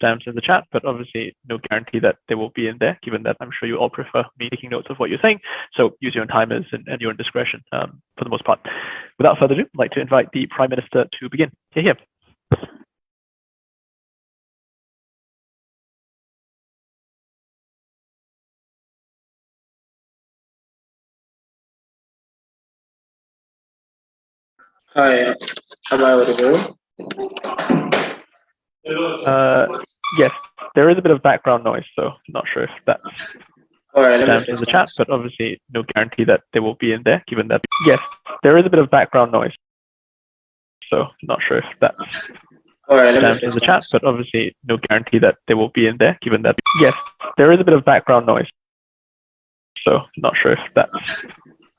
timestamps in the chat, but obviously no guarantee that they will be in there, given that I'm sure you all prefer me taking notes of what you're saying. So use your own timers and your own discretion for the most part. Without further ado, I'd like to invite the Prime Minister to begin. Here. Hi, am I audible? Yes, there is a bit of background noise, so I'm not sure if that's timestamps in the chat, but obviously no guarantee that they will be in there, given that, yes, there is a bit of background noise, so I'm not sure if that's timestamps in the chat, but obviously no guarantee that they will be in there, given that, yes, there is a bit of background noise, so I'm not sure if that's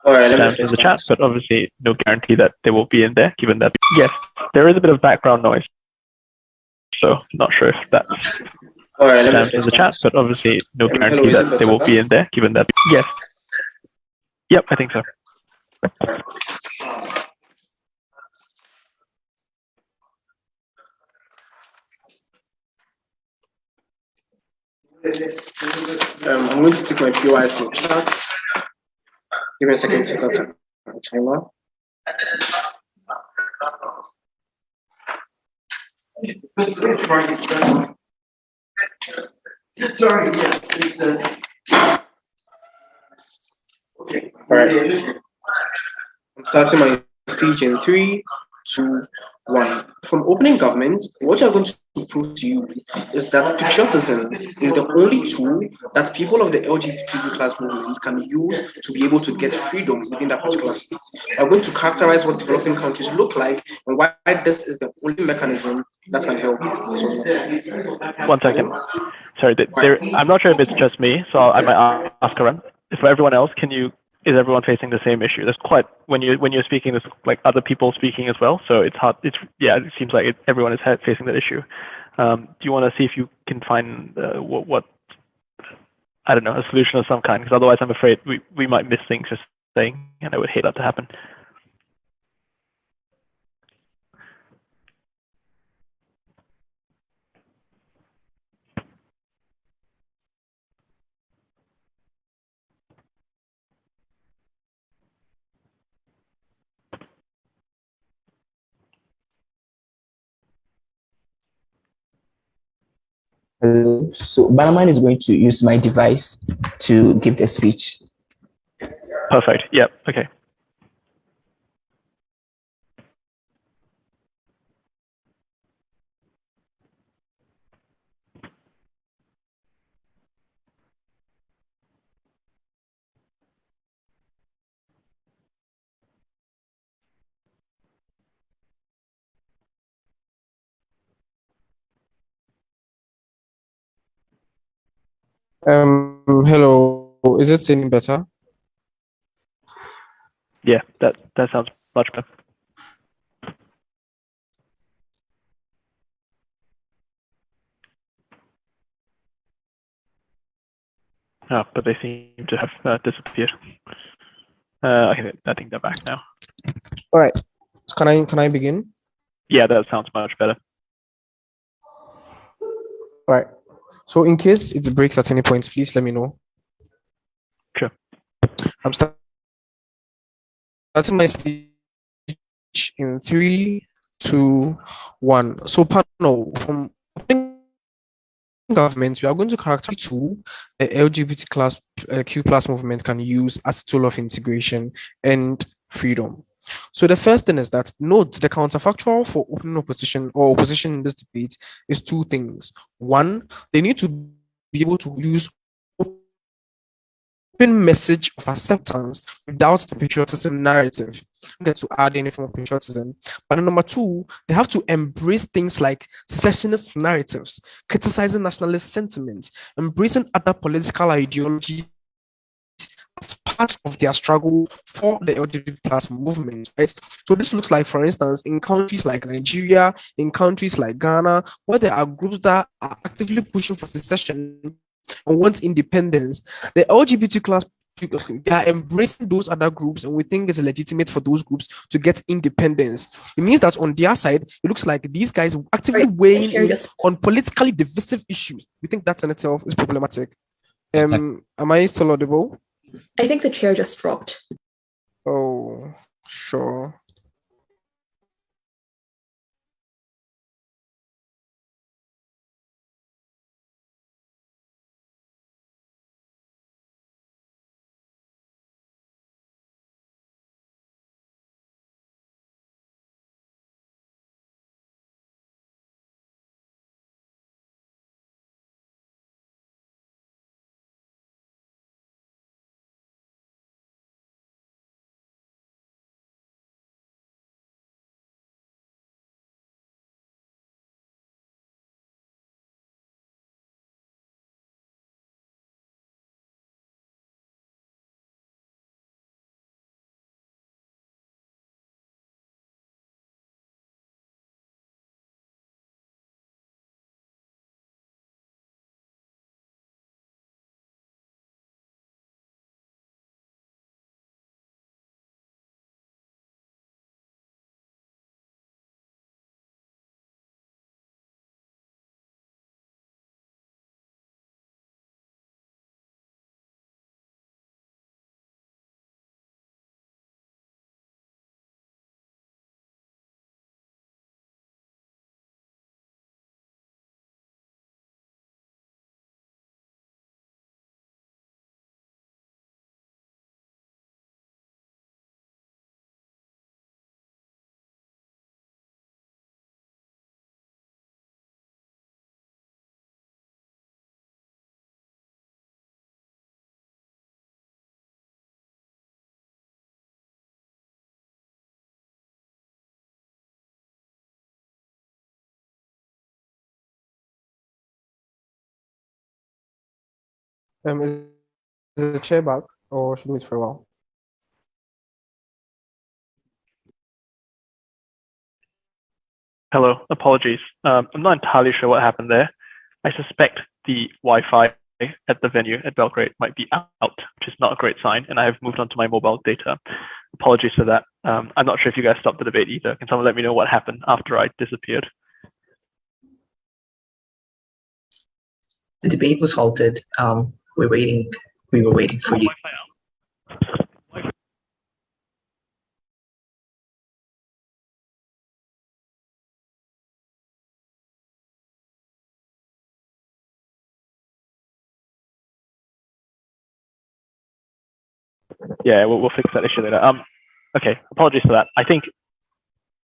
timestamps in the chat, but obviously no guarantee that they will be in there, given that, yes, there is a bit of background noise, so I'm not sure if that's timestamps in the chat, but obviously no guarantee that they will be in there, given that, yes, yep, I think so. I'm going to take my POIs from chat. Give me a second to start the timer. Sorry, okay. All right. I'm starting my speech in 3, 2, 1. From opening government, what you're going to prove to you is that patriotism is the only tool that people of the LGBTQ plus movement can use to be able to get freedom within that particular state. We're going to characterize what developing countries look like and why this is the only mechanism that can help. So, 1 second. Sorry, I'm not sure if it's just me, so I might ask around. For everyone else, is everyone facing the same issue? There's quite when you're speaking, there's like other people speaking as well, so it's hard. It seems like everyone is facing that issue. Do you want to see if you can find what I don't know, a solution of some kind? Because otherwise, I'm afraid we might miss things just saying, and I would hate that to happen. Hello. So Bannerman is going to use my device to give the speech. Perfect. Yep. Okay. Hello. Is it any better? Yeah, that sounds much better. Oh, but they seem to have disappeared. Okay, I think they're back now. All right. Can I begin? Yeah, that sounds much better. All right. So in case it breaks at any point, please let me know. Sure. I'm starting my speech in 3, 2, 1. So panel, from government, we are going to characterize tool the LGBTQ plus movement can use as a tool of integration and freedom. So the first thing is that note the counterfactual for open opposition or opposition in this debate is 2 things. 1, they need to be able to use open message of acceptance without the patriotism narrative. To add any form of patriotism. But number 2, they have to embrace things like secessionist narratives, criticizing nationalist sentiments, embracing other political ideologies as part of their struggle for the LGBT plus movement, right? So this looks like, for instance, in countries like Nigeria, in countries like Ghana, where there are groups that are actively pushing for secession and want independence, the LGBT they are embracing those other groups, and we think it's legitimate for those groups to get independence. It means that on their side, it looks like these guys are actively weighing in on politically divisive issues. We think that in itself is problematic. Am I still audible? I think the chair just dropped. Oh, sure. Is the chair back, or should we wait for a while? Hello, apologies. I'm not entirely sure what happened there. I suspect the Wi-Fi at the venue at Belgrade might be out, which is not a great sign, and I have moved on to my mobile data. Apologies for that. I'm not sure if you guys stopped the debate either. Can someone let me know what happened after I disappeared? The debate was halted. We were waiting for you. Yeah, we'll fix that issue later. Okay, apologies for that. I think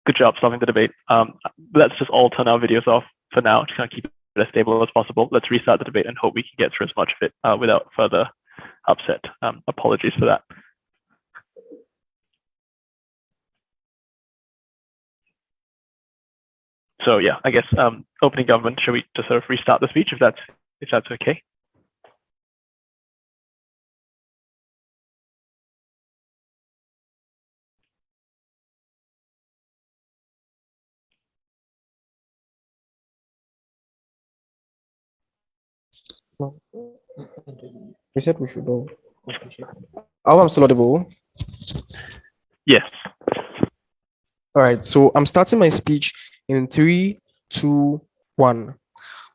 good job solving the debate. Let's just all turn our videos off for now to kind of keep it as stable as possible. Let's restart the debate and hope we can get through as much of it without further upset. Apologies for that. So yeah, I guess opening government, should we just sort of restart the speech if that's okay? We said we should go. Oh, I'm still audible. Yes. All right, so I'm starting my speech in 3, 2, 1.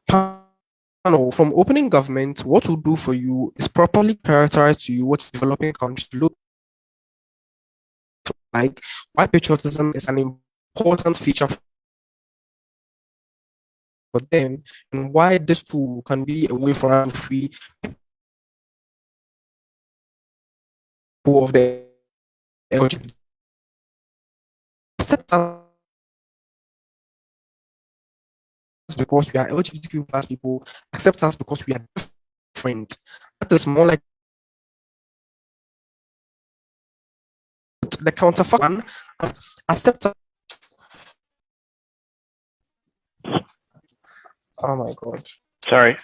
Panel, from opening government, what we'll do for you is properly characterize to you what developing countries look like, why patriotism is an important feature for them, and why this tool can be a way for us to free people of the LGBT. Accept us because we are LGBTQ plus people, accept us because we are different. That is more like the counterfactual. Accept us. Oh my god. Sorry.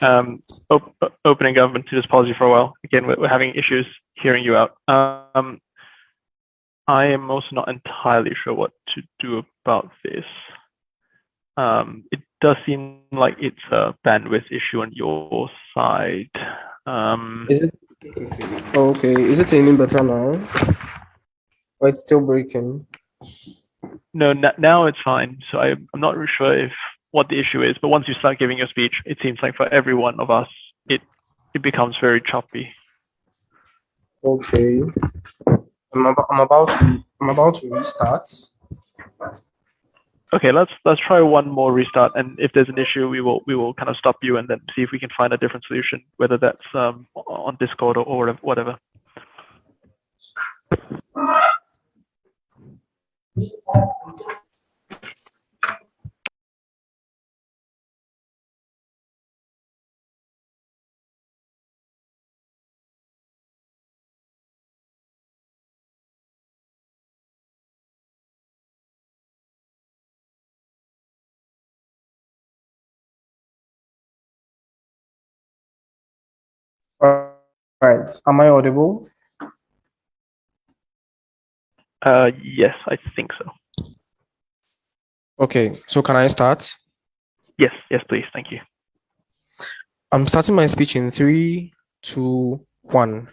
Opening government, to just pause you for a while. Again, we're having issues hearing you out. I am also not entirely sure what to do about this. It does seem like it's a bandwidth issue on your side. Okay, is it any better now? Or it's still breaking? No, now it's fine. So I'm not really sure what the issue is, but once you start giving your speech, it seems like for every one of us, it becomes very choppy. Okay. I'm about to restart. Okay, let's try one more restart, and if there's an issue, we will kind of stop you and then see if we can find a different solution, whether that's on Discord or whatever. All right. Am I audible? Yes, I think so. Okay, so can I start? Yes, please. Thank you. I'm starting my speech in 3, 2, 1.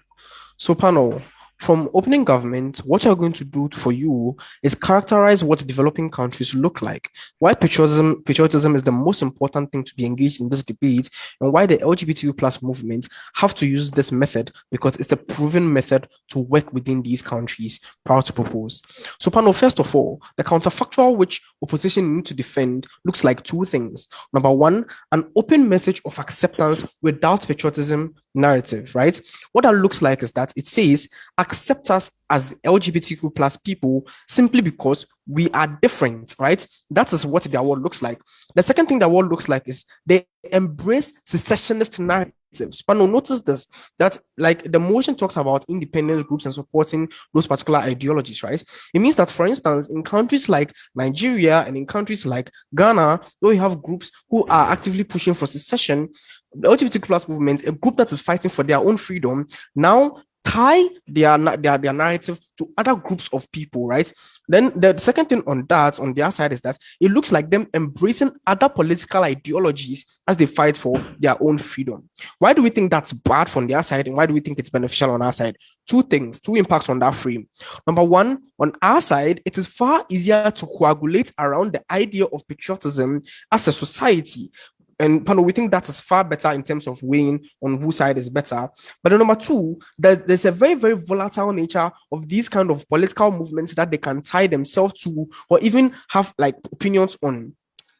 So, panel, from opening government, what you're going to do for you is characterize what developing countries look like, why patriotism is the most important thing to be engaged in this debate, and why the LGBTQ plus movement have to use this method because it's a proven method to work within these countries. Proud to propose. So, panel, first of all, the counterfactual which opposition need to defend looks like two things. Number one, an open message of acceptance without patriotism narrative, right? What that looks like is that it says accept us as LGBTQ plus people simply because we are different, right? That is what their world looks like. The second thing their world looks like is they embrace secessionist narratives. But no, notice this, that like the motion talks about independence groups and supporting those particular ideologies, right? It means that, for instance, in countries like Nigeria and in countries like Ghana, where you have groups who are actively pushing for secession, the LGBTQ plus movement, a group that is fighting for their own freedom, now tie their narrative to other groups of people, right? Then the second thing on their side is that it looks like them embracing other political ideologies as they fight for their own freedom. Why do we think that's bad from their side, and why do we think it's beneficial on our side? Two impacts on that frame. Number one, on our side, it is far easier to coagulate around the idea of patriotism as a society. And we think that is far better in terms of weighing on whose side is better. But then number two, there's a very, very volatile nature of these kind of political movements that they can tie themselves to or even have like opinions on.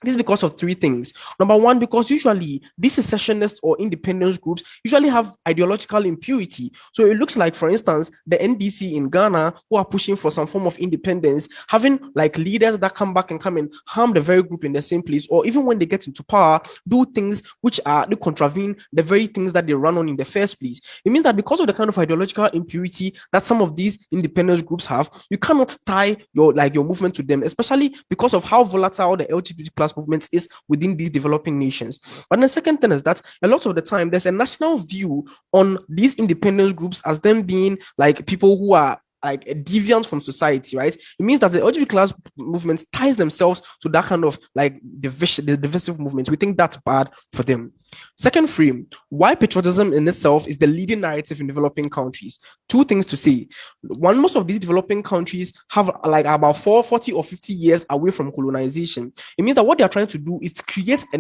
This is because of three things. Number one, because usually these secessionists or independence groups usually have ideological impurity. So it looks like, for instance, the NDC in Ghana, who are pushing for some form of independence, having like leaders that come back and come and harm the very group in the same place, or even when they get into power, do things which are they contravene the very things that they run on in the first place. It means that because of the kind of ideological impurity that some of these independence groups have, you cannot tie your movement to them, especially because of how volatile the LGBT plus movement is within these developing nations. But the second thing is that a lot of the time there's a national view on these independence groups as them being like people who are like a deviant from society, right? It means that the LGBT class movement ties themselves to that kind of like the divisive movement. We think that's bad for them. Second frame, why patriotism in itself is the leading narrative in developing countries. Two things to say. One, most of these developing countries have like about 40 or 50 years away from colonization. It means that what they are trying to do is to create a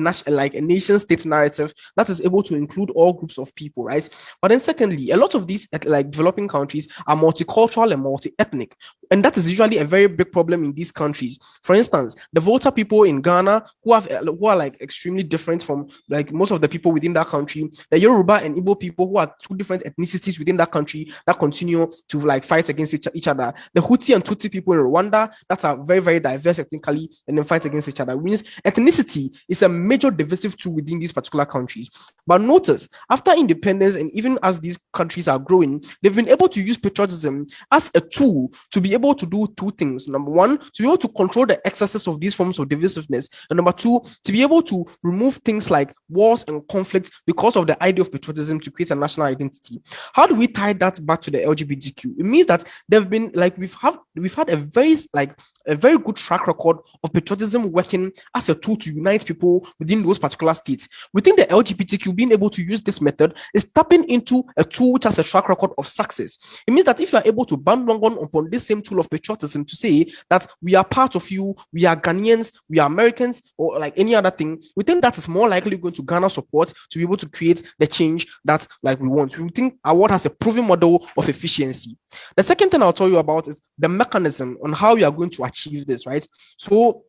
nation state narrative that is able to include all groups of people, right? But then secondly, a lot of these like developing countries are multicultural and multi-ethnic. And that is usually a very big problem in these countries. For instance, the Volta people in Ghana who are like extremely different from like most of the people within that country, the Yoruba and Igbo people who are two different ethnicities within that country that continue to like fight against each other. The Hutu and Tutsi people in Rwanda that are very, very diverse ethnically and then fight against each other. Which means ethnicity is a major divisive tool within these particular countries. But notice, after independence and even as these countries are growing, they've been able to use patriotism as as a tool to be able to do two things. Number one, to be able to control the excesses of these forms of divisiveness. And number two, to be able to remove things like wars and conflicts because of the idea of patriotism to create a national identity. How do we tie that back to the LGBTQ? It means that there've been like we've had a very good track record of patriotism working as a tool to unite people within those particular states. We think the LGBTQ being able to use this method is tapping into a tool which has a track record of success. It means that if you are able to bandwagon upon this same tool of patriotism to say that we are part of you, we are Ghanaians, we are Americans, or like any other thing, we think that is more likely going to garner support to be able to create the change that like we want. We think our world has a proven model of efficiency. The second thing I'll tell you about is the mechanism on how we are going to achieve this, right? So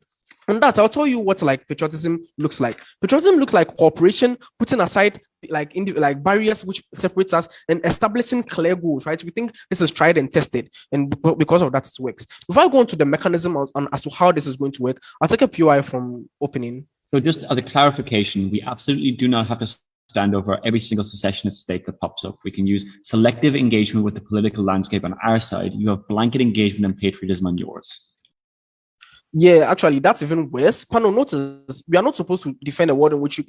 on that, I'll tell you what like patriotism looks like. Patriotism looks like cooperation, putting aside like barriers which separate us and establishing clear goals, right? We think this is tried and tested, and because of that, it works. If I go into the mechanism on as to how this is going to work, I'll take a POI from opening. So just as a clarification, we absolutely do not have to stand over every single secessionist state that pops up. We can use selective engagement with the political landscape on our side. You have blanket engagement and patriotism on yours. Yeah, actually, that's even worse. Pano, notice we are not supposed to defend a world in which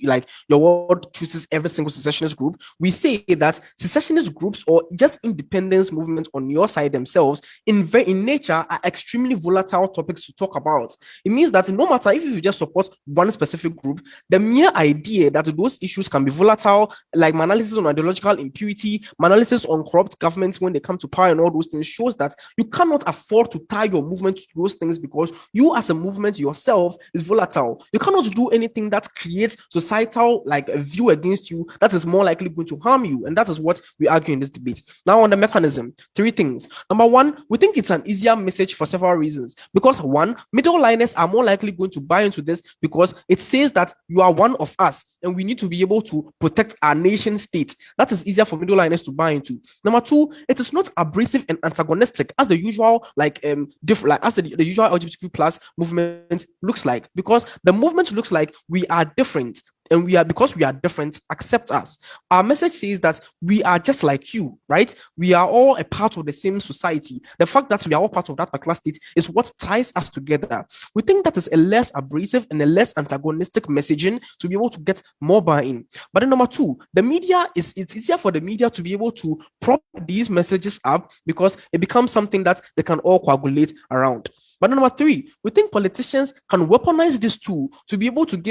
your world chooses every single secessionist group. We say that secessionist groups or just independence movements on your side themselves, in nature, are extremely volatile topics to talk about. It means that no matter if you just support one specific group, the mere idea that those issues can be volatile, like my analysis on ideological impurity, my analysis on corrupt governments when they come to power and all those things, shows that you cannot afford to tie your movement to those things because you as a movement yourself is volatile. You cannot do anything that creates societal like a view against you that is more likely going to harm you, and that is what we argue in this debate. Now on the mechanism, three things. Number one, we think it's an easier message for several reasons. Because one, middle liners are more likely going to buy into this because it says that you are one of us and we need to be able to protect our nation state. That is easier for middle liners to buy into. Number two, it is not abrasive and antagonistic as the usual as the usual LGBTQ plus movement looks like, because the movement looks like we are different. And because we are different, accept us. Our message says that we are just like you, right? We are all a part of the same society. The fact that we are all part of that particular state is what ties us together. We think that is a less abrasive and a less antagonistic messaging to be able to get more buy-in. But then number two, it's easier for the media to be able to prop these messages up because it becomes something that they can all coagulate around. But number three, we think politicians can weaponize this tool to be able to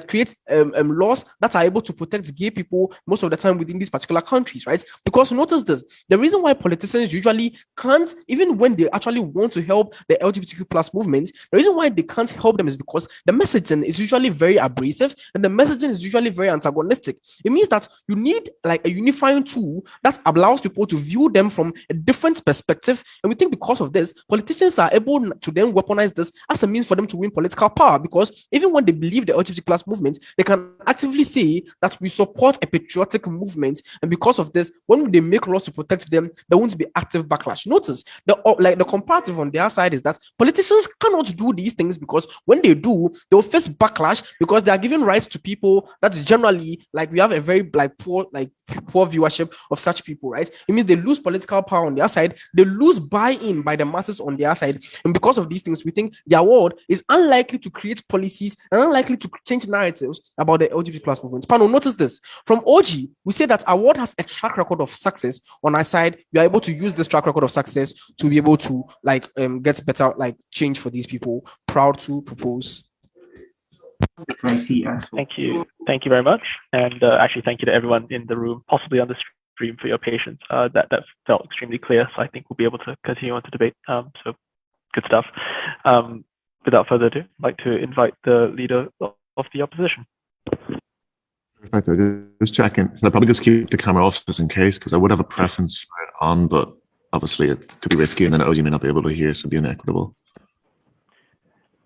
create laws that are able to protect gay people most of the time within these particular countries, right? Because notice this, the reason why politicians usually can't, even when they actually want to help the LGBTQ plus movement, the reason why they can't help them is because the messaging is usually very abrasive and the messaging is usually very antagonistic. It means that you need like a unifying tool that allows people to view them from a different perspective. And we think because of this, politicians are able to then weaponize this as a means for them to win political power, because even when they believe the LGBT plus movement, they can actively say that we support a patriotic movement, and because of this, when they make laws to protect them, there won't be active backlash. Notice the comparative on their side is that politicians cannot do these things because when they do, they'll face backlash because they are giving rights to people that generally we have a very poor viewership of such people, right? It means they lose political power on their side, they lose buy-in by the masses on their side, and because of these things, we think their world is unlikely to create policies and unlikely to change narratives about the LGBT plus movement. Pano, notice this. From OG, we say that our world has a track record of success. On our side, we are able to use this track record of success to be able to get better change for these people. Proud to propose. Thank you very much, and actually thank you to everyone in the room, possibly on the stream, for your patience. That felt extremely clear, so I think we'll be able to continue on to debate. So good stuff. Without further ado, I'd like to invite the leader of the opposition. Perfect. Just checking. I'll probably just keep the camera off just in case, because I would have a preference for it on, but obviously it could be risky, and then OG may not be able to hear, so it'd be inequitable.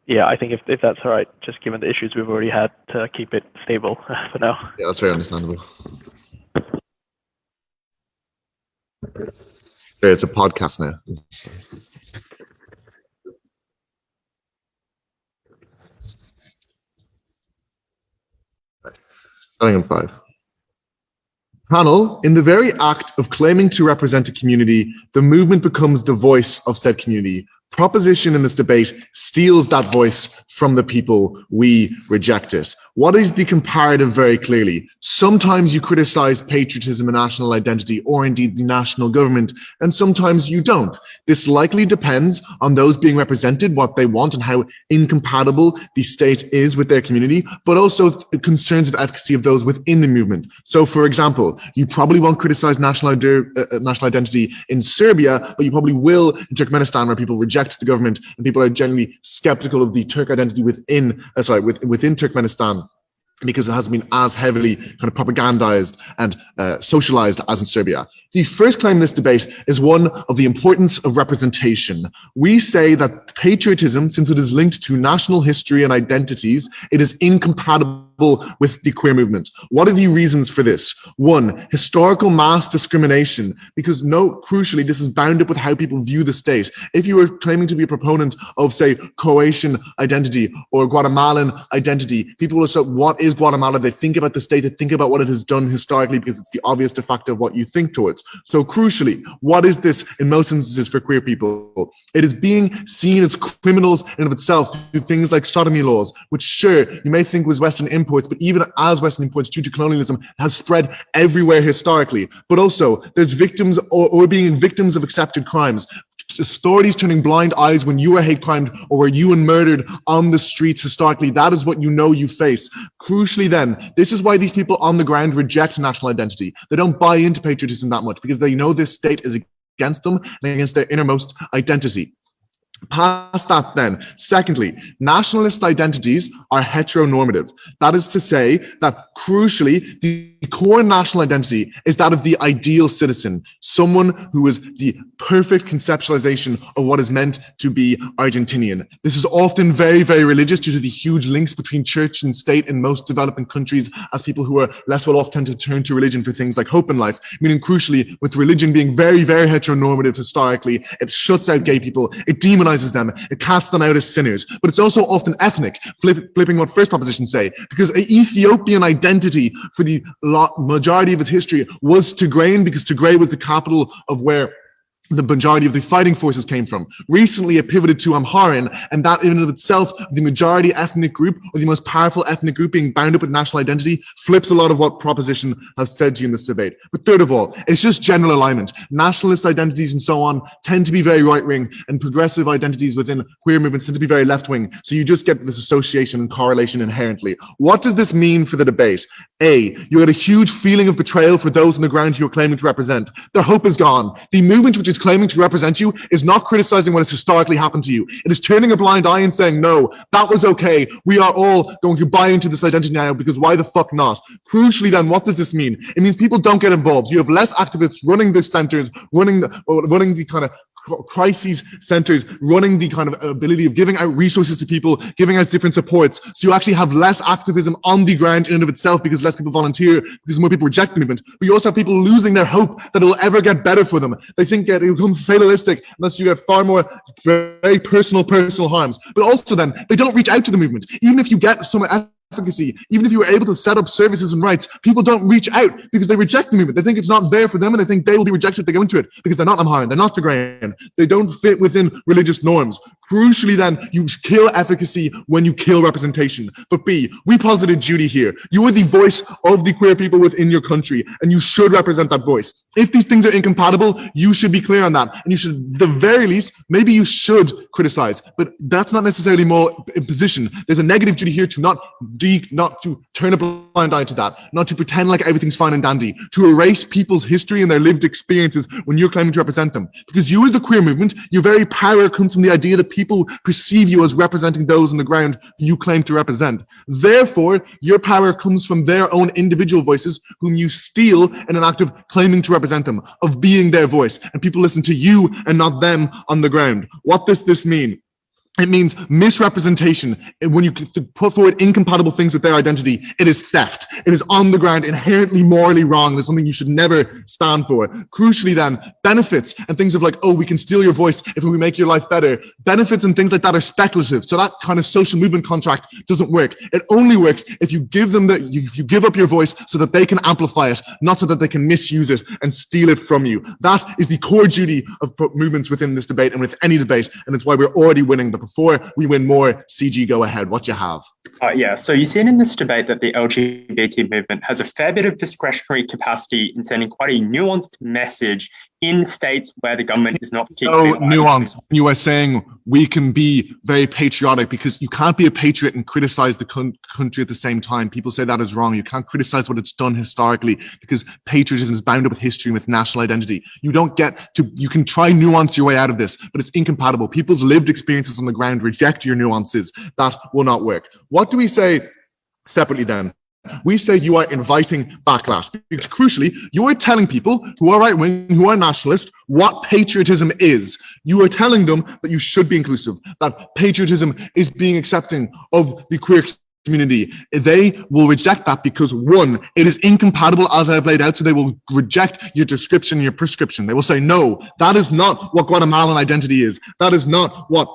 Yeah, I think if that's all right, just given the issues we've already had, to keep it stable for now. Yeah, that's very understandable. It's a podcast now. Starting in 5. Panel, in the very act of claiming to represent a community, the movement becomes the voice of said community. Proposition in this debate steals that voice from the people. We reject it. What is the comparative very clearly? Sometimes you criticize patriotism and national identity, or indeed the national government, and sometimes you don't. This likely depends on those being represented, what they want, and how incompatible the state is with their community, but also concerns of efficacy of those within the movement. So, for example, you probably won't criticize national identity in Serbia, but you probably will in Turkmenistan, where people reject the government and people are generally skeptical of the Turk identity within Turkmenistan, because it hasn't been as heavily kind of propagandized and socialized as in Serbia. The first claim in this debate is one of the importance of representation. We say that patriotism, since it is linked to national history and identities, it is incompatible with the queer movement. What are the reasons for this? One, historical mass discrimination, because crucially, this is bound up with how people view the state. If you were claiming to be a proponent of, say, Croatian identity or Guatemalan identity, people will say, what is Guatemala? They think about the state, they think about what it has done historically, because it's the obvious de facto of what you think towards. So crucially, what is this in most instances for queer people? It is being seen as criminals in and of itself through things like sodomy laws, which sure, you may think was Western imports, but even as Western imports due to colonialism has spread everywhere historically. But also there's victims or being victims of accepted crimes. Authorities turning blind eyes when you are hate crimed or were you and murdered on the streets historically. That is what you face. Crucially then, this is why these people on the ground reject national identity. They don't buy into patriotism that much because they know this state is against them and against their innermost identity. Past that then, secondly, nationalist identities are heteronormative. That is to say that crucially, the core national identity is that of the ideal citizen, someone who is the perfect conceptualization of what is meant to be Argentinian. This is often very, very religious due to the huge links between church and state in most developing countries, as people who are less well off tend to turn to religion for things like hope in life, meaning crucially, with religion being very, very heteronormative historically, it shuts out gay people, it demonizes them, it casts them out as sinners, but it's also often ethnic, flipping what first proposition say, because an Ethiopian identity for the majority of its history was Tigrayan, because Tigray was the capital of where the majority of the fighting forces came from. Recently, it pivoted to Amharian, and that in and of itself, the majority ethnic group, or the most powerful ethnic group being bound up with national identity, flips a lot of what proposition has said to you in this debate. But third of all, it's just general alignment. Nationalist identities and so on tend to be very right-wing, and progressive identities within queer movements tend to be very left-wing. So you just get this association and correlation inherently. What does this mean for the debate? A, you had a huge feeling of betrayal for those on the ground you're claiming to represent. Their hope is gone. The movement which is claiming to represent you is not criticizing what has historically happened to you. It is turning a blind eye and saying, no, that was okay. We are all going to buy into this identity now, because why the fuck not? Crucially then, what does this mean? It means people don't get involved. You have less activists running the centers, running the kind of crises centers, running the kind of ability of giving out resources to people, giving out different supports. So you actually have less activism on the ground in and of itself, because less people volunteer, because more people reject the movement. But you also have people losing their hope that it will ever get better for them. They think that it will become fatalistic unless you get far more very personal harms. But also then, they don't reach out to the movement. Even if you get some efficacy, even if you were able to set up services and rights, people don't reach out because they reject the movement. They think it's not there for them, and they think they will be rejected if they go into it, because they're not Amharian, they're not Tigrayan, they don't fit within religious norms. Crucially then, you kill efficacy when you kill representation. But B, we posited duty here. You are the voice of the queer people within your country, and you should represent that voice. If these things are incompatible, you should be clear on that, and you should, at the very least, maybe you should criticize, but that's not necessarily more imposition. There's a negative duty here to not to turn a blind eye to that, not to pretend like everything's fine and dandy, to erase people's history and their lived experiences when you're claiming to represent them. Because you as the queer movement, your very power comes from the idea that people perceive you as representing those on the ground you claim to represent. Therefore, your power comes from their own individual voices, whom you steal in an act of claiming to represent them, of being their voice, and people listen to you and not them on the ground. What does this mean? It means misrepresentation. When you put forward incompatible things with their identity, it is theft. It is on the ground, inherently morally wrong. It's something you should never stand for. Crucially then, benefits and things of like, oh, we can steal your voice if we make your life better. Benefits and things like that are speculative. So that kind of social movement contract doesn't work. It only works if you give them if you give up your voice so that they can amplify it, not so that they can misuse it and steal it from you. That is the core duty of movements within this debate and with any debate. And it's why we're already winning. But before we win more, CG, go ahead. What you have? Yeah, so you've seen in this debate that the LGBT movement has a fair bit of discretionary capacity in sending quite a nuanced message in states where the government is not particularly nuanced. You are saying we can be very patriotic, because you can't be a patriot and criticize the country at the same time. People say that is wrong. You can't criticize what it's done historically, because patriotism is bound up with history and with national identity. You can try nuance your way out of this, but it's incompatible. People's lived experiences on the ground reject your nuances. That will not work. What do we say separately then? We say you are inviting backlash, because crucially, you are telling people who are right-wing, who are nationalist, what patriotism is. You are telling them that you should be inclusive, that patriotism is being accepting of the queer community. They will reject that because, one, it is incompatible as I've laid out, so they will reject your description, your prescription. They will say, no, that is not what Guatemalan identity is. That is not what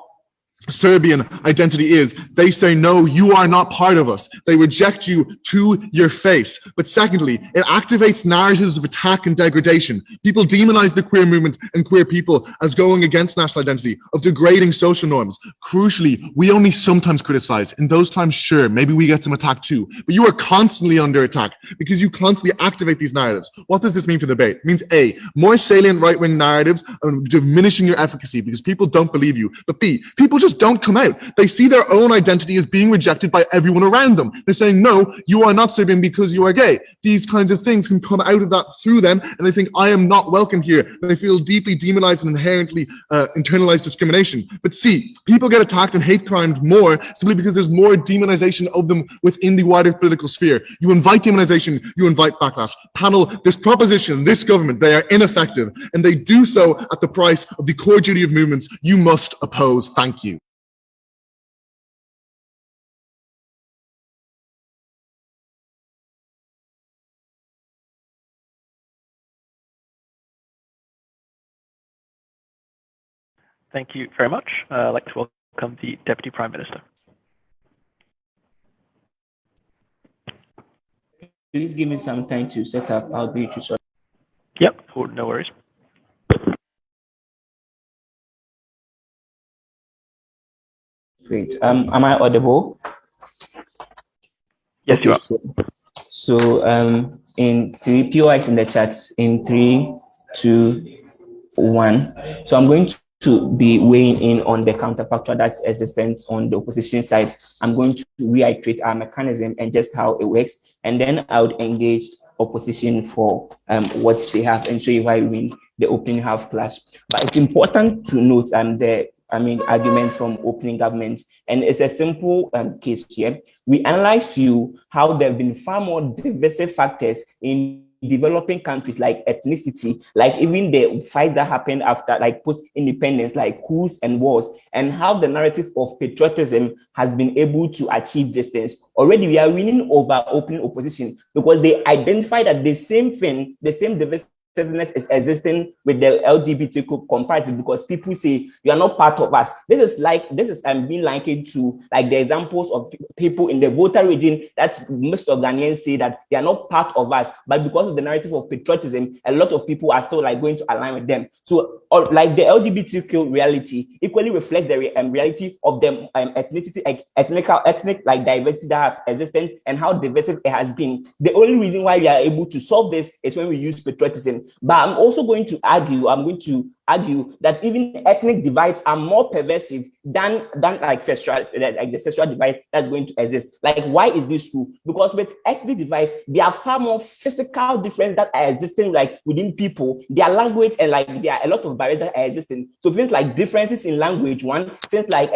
Serbian identity is. They say, no, you are not part of us. They reject you to your face. But secondly, it activates narratives of attack and degradation. People demonize the queer movement and queer people as going against national identity, of degrading social norms. Crucially, we only sometimes criticize. In those times, sure, maybe we get some attack too, but you are constantly under attack because you constantly activate these narratives. What does this mean for the debate? It means A, more salient right-wing narratives are diminishing your efficacy because people don't believe you. But B, people just don't come out. They see their own identity as being rejected by everyone around them. They're saying, no, you are not Serbian because you are gay. These kinds of things can come out of that through them, and they think, I am not welcome here. They feel deeply demonized and inherently internalized discrimination. But see, people get attacked and hate crimed more simply because there's more demonization of them within the wider political sphere. You invite demonization, you invite backlash. Panel, this proposition, this government, they are ineffective, and they do so at the price of the core duty of movements you must oppose. Thank you. Thank you very much. I'd like to welcome the Deputy Prime Minister. Please give me some time to set up. I'll be too sorry. Yep, no worries. Great. Am I audible? Yes, you are. So in three POX in the chats in 3, 2, 1. So I'm going to be weighing in on the counterfactual that's existent on the opposition side. I'm going to reiterate our mechanism and just how it works, and then I would engage opposition for what they have and show you why we win the opening half clash. But it's important to note argument from opening government, and it's a simple case here. We analyzed to you how there have been far more divisive factors in developing countries, like ethnicity, like even the fight that happened after, like post-independence, like coups and wars, and how the narrative of patriotism has been able to achieve this things. Already we are winning over opening opposition because they identify that the same thing, the same divisiveness is existing with the LGBTQ comparative, because people say you are not part of us. This is being likened to like the examples of people in the voter region that most of Ghanaians say that they are not part of us, but because of the narrative of patriotism, a lot of people are still like going to align with them. So like the LGBTQ reality equally reflects the reality of the ethnic like diversity that have existed and how divisive it has been. The only reason why we are able to solve this is when we use patriotism. But I'm also going to argue that even ethnic divides are more pervasive than like the sexual divide that's going to exist. Like, why is this true? Because with ethnic divides, there are far more physical differences that are existing like within people, their language, and like there are a lot of barriers that are existing. So things like differences in language, things like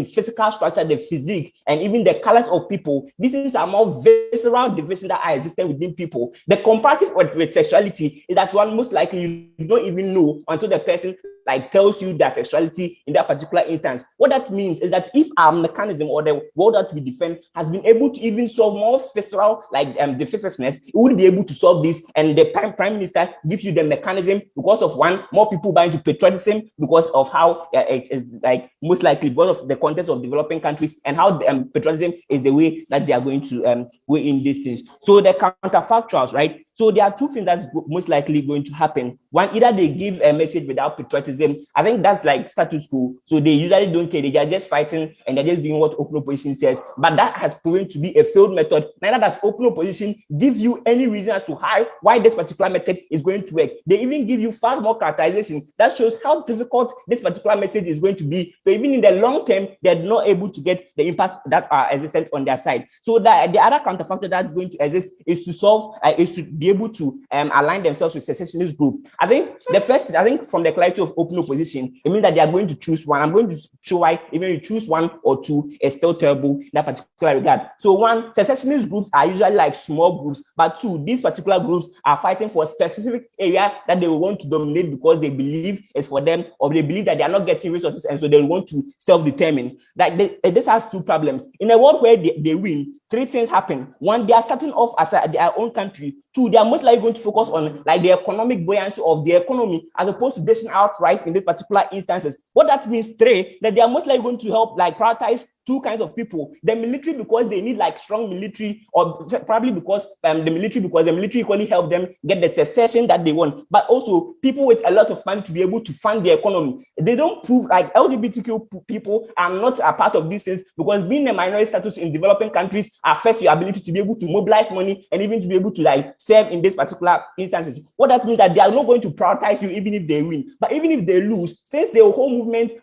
physical structure, the physique, and even the colors of people. These things are more visceral divisions that are existing within people. The comparative with sexuality is that one most likely you don't even know until the person like tells you their sexuality in that particular instance. What that means is that if our mechanism or the world that we defend has been able to even solve more visceral, like divisiveness, it would be able to solve this. And the prime minister gives you the mechanism because of one, more people buying to patriotism because of how it is like most likely because of the context of developing countries and how patriotism is the way that they are going to go in these things. So the counterfactuals, right? So there are two things that's most likely going to happen. One, either they give a message without patriotism. I think that's like status quo. So they usually don't care. They are just fighting and they're just doing what open opposition says. But that has proven to be a failed method. Neither does open opposition give you any reason as to why this particular method is going to work. They even give you far more characterization that shows how difficult this particular message is going to be. So even in the long term, they're not able to get the impacts that are existent on their side. So the other counterfactor that's going to exist is to solve, is to be able to align themselves with secessionist group. I think the first, I think from the clarity of open opposition, it means that they are going to choose one. I'm going to show why even if you choose one or two, it's still terrible in that particular regard. So one, secessionist groups are usually like small groups, but two, these particular groups are fighting for a specific area that they want to dominate because they believe it's for them, or they believe that they are not getting resources and so they want to self-determine. That this has two problems. In a world where they win, three things happen. One, they are starting off as their own country. Two, they are most likely going to focus on like the economic buoyancy of the economy as opposed to dishing out rights in these particular instances. What that means, three, that they are most likely going to help like prioritize two kinds of people: the military because they need like strong military, or probably because the military equally help them get the secession that they want, but also people with a lot of money to be able to fund the economy. They don't prove like LGBTQ people are not a part of these things because being a minority status in developing countries affects your ability to be able to mobilize money and even to be able to like serve in these particular instances. What that means that they are not going to prioritize you even if they win. But even if they lose, since the whole movement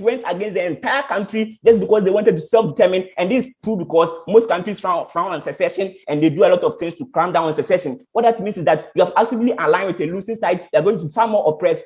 went against the entire country just because they wanted to self-determine, and this is true because most countries frown on secession and they do a lot of things to cram down on secession. What that means is that you have actively aligned with a losing side. They're going to be far more oppressed.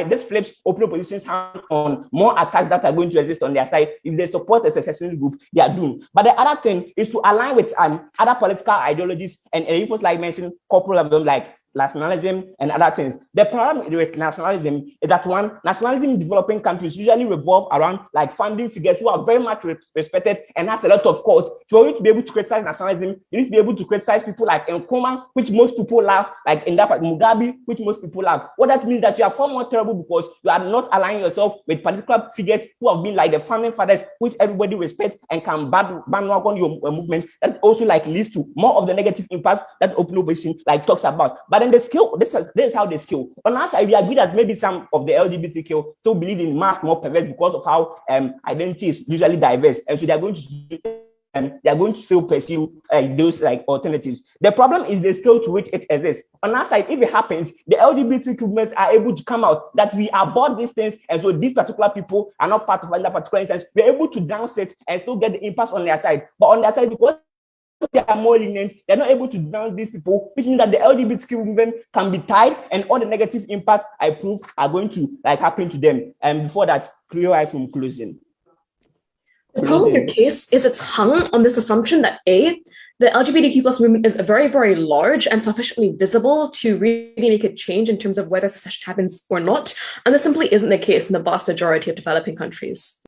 This flips open opposition's hand on more attacks that are going to exist on their side. If they support a secessionist group, they are doomed. But the other thing is to align with other political ideologies, and if it's like mentioned, couple of them like nationalism and other things. The problem with nationalism is that one, nationalism in developing countries usually revolve around like funding figures who are very much respected and has a lot of courts. For you to be able to criticize nationalism, you need to be able to criticize people like Nkrumah, which most people love, like in that Mugabe, which most people love. What that means that you are far more terrible because you are not aligning yourself with particular figures who have been like the founding fathers, which everybody respects and can bandwagon your movement. That also like leads to more of the negative impacts that open opposition like talks about. But then the skill, this is how they skill. On our side, we agree that maybe some of the LGBTQ still believe in mass more perverse because of how identity is usually diverse, and so they are going to still pursue those like alternatives. The problem is the scale to which it exists. On our side, if it happens, the LGBTQ movement are able to come out that we abhor these things, and so these particular people are not part of that particular instance. We're able to downset and still get the impact on their side. But on their side, because they are more lenient, they're not able to down these people, which means that the LGBTQ movement can be tied, and all the negative impacts I prove are going to like happen to them. And before that, clear from closing. The problem with your case is it's hung on this assumption that A, the LGBTQ plus movement is very, very large and sufficiently visible to really make a change in terms of whether secession happens or not. And this simply isn't the case in the vast majority of developing countries.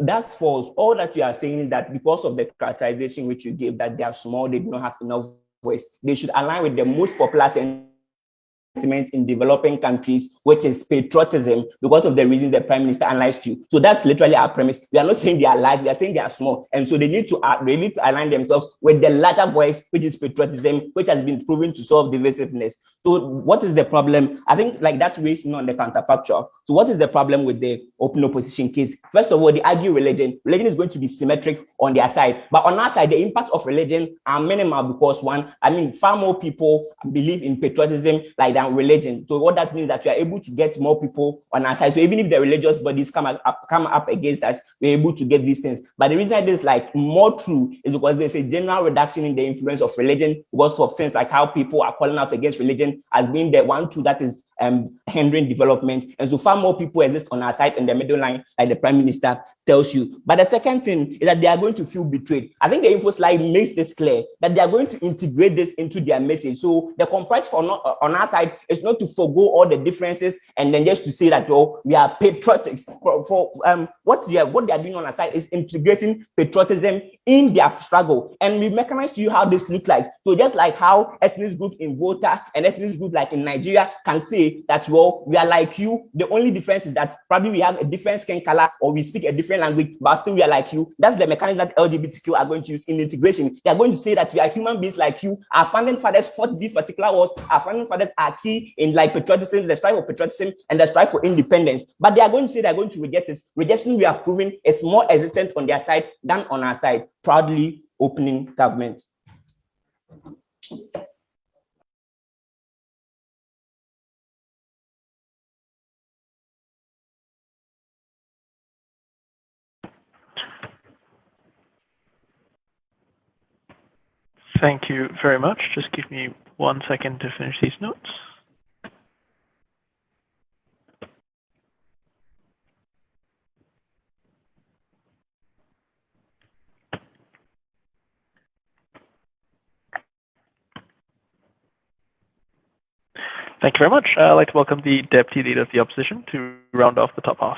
That's false. All that you are saying is that because of the characterization which you gave, that they are small, they do not have enough voice, they should align with the most popular sentiment in developing countries, which is patriotism, because of the reasons the Prime Minister analyzed you. So that's literally our premise. We are not saying they are large, we are saying they are small. And so they need to align themselves with the larger voice, which is patriotism, which has been proven to solve divisiveness. So what is the problem? I think like that weighs in on the counterfactual. So what is the problem with the open opposition case? First of all, they argue religion. Religion is going to be symmetric on their side. But on our side, the impact of religion are minimal because one, far more people believe in patriotism like than religion. So what that means that we are able to get more people on our side. So even if the religious bodies come up against us, we're able to get these things. But the reason it is like more true is because there's a general reduction in the influence of religion because of things like how people are calling out against religion as being the one tool that is hindering development. And so far more people exist on our side in the middle line, like the Prime Minister tells you. But the second thing is that they are going to feel betrayed. I think the info slide makes this clear, that they are going to integrate this into their message. So the compromise on our side is not to forego all the differences and then just to say that, oh, we are patriotic. What they are doing on our side is integrating patriotism in their struggle. And we mechanize to you how this looks like. So just like how ethnic groups in Volta and ethnic groups like in Nigeria can say that, well, we are like you. The only difference is that probably we have a different skin color or we speak a different language, but still we are like you. That's the mechanism that LGBTQ are going to use in integration. They are going to say that we are human beings like you. Our founding fathers fought these particular wars. Our founding fathers are key in like patriotism, the strive for patriotism and the strive for independence. But they are going to say they're going to reject this. Rejection, we have proven, is more existent on their side than on our side. Proudly opening government. Thank you very much. Just give me 1 second to finish these notes. Thank you very much. I'd like to welcome the Deputy Leader of the Opposition to round off the top half.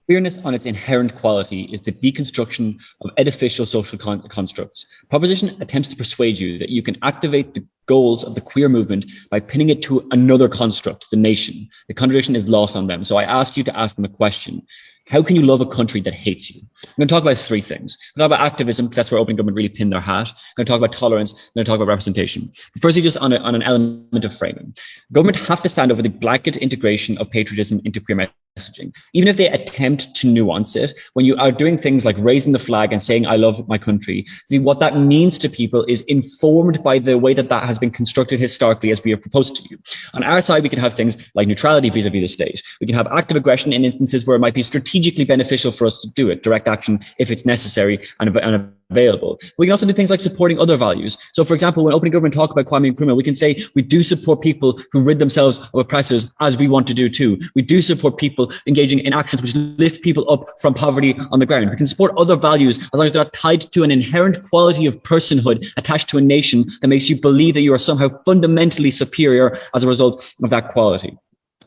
Queerness on its inherent quality is the deconstruction of edificial social constructs. Proposition attempts to persuade you that you can activate the goals of the queer movement by pinning it to another construct, the nation. The contradiction is lost on them. So I ask you to ask them a question. How can you love a country that hates you? I'm going to talk about three things. I'm going to talk about activism, because that's where open government really pinned their hat. I'm going to talk about tolerance. I'm going to talk about representation. But firstly, just on an element of framing. Government have to stand over the blanket integration of patriotism into queer messaging. Even if they attempt to nuance it, when you are doing things like raising the flag and saying, I love my country, what that means to people is informed by the way that that has been constructed historically as we have proposed to you. On our side, we can have things like neutrality vis-a-vis the state. We can have active aggression in instances where it might be strategically beneficial for us to do it, direct action if it's necessary and available. We can also do things like supporting other values. So for example, when opening government talk about Kwame Nkrumah, we can say we do support people who rid themselves of oppressors, as we want to do too. We do support people engaging in actions which lift people up from poverty on the ground. We can support other values as long as they're not tied to an inherent quality of personhood attached to a nation that makes you believe that you are somehow fundamentally superior as a result of that quality.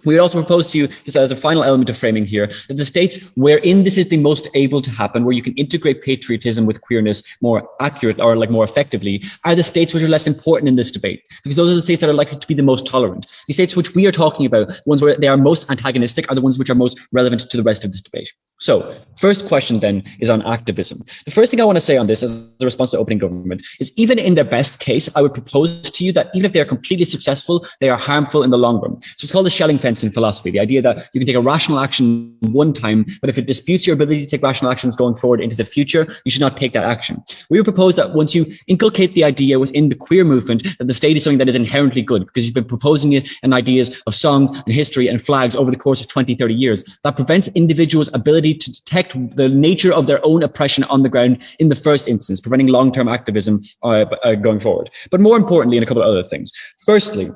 We would also propose to you, just as a final element of framing here, that the states wherein this is the most able to happen, where you can integrate patriotism with queerness more accurate or like more effectively, are the states which are less important in this debate, because those are the states that are likely to be the most tolerant. The states which we are talking about, the ones where they are most antagonistic, are the ones which are most relevant to the rest of this debate. So, first question then is on activism. The first thing I want to say on this as a response to opening government is, even in their best case, I would propose to you that even if they are completely successful, they are harmful in the long run. So it's called the Schelling fence in philosophy, the idea that you can take a rational action one time, but if it disputes your ability to take rational actions going forward into the future, you should not take that action. We would propose that once you inculcate the idea within the queer movement that the state is something that is inherently good, because you've been proposing it in ideas of songs and history and flags over the course of 20, 30 years, that prevents individuals' ability to detect the nature of their own oppression on the ground in the first instance, preventing long-term activism going forward. But more importantly, and a couple of other things. Firstly,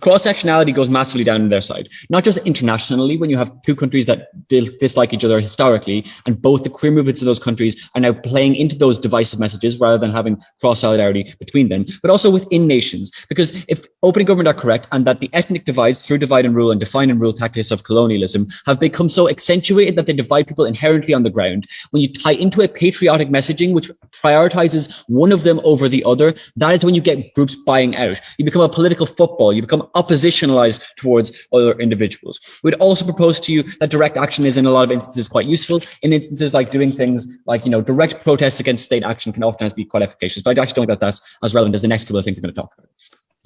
cross-sectionality goes massively down on their side, not just internationally, when you have two countries that dislike each other historically, and both the queer movements of those countries are now playing into those divisive messages rather than having cross-solidarity between them, but also within nations. Because if opening government are correct, and that the ethnic divides through divide and rule and define and rule tactics of colonialism have become so accentuated that they divide people inherently on the ground, when you tie into a patriotic messaging which prioritizes one of them over the other, that is when you get groups buying out. You become a political football. You become oppositionalized towards other individuals. We'd also propose to you that direct action is in a lot of instances quite useful. In instances like doing things like, direct protests against state action can oftentimes be quite efficacious, but I actually don't think that that's as relevant as the next couple of things I'm going to talk about.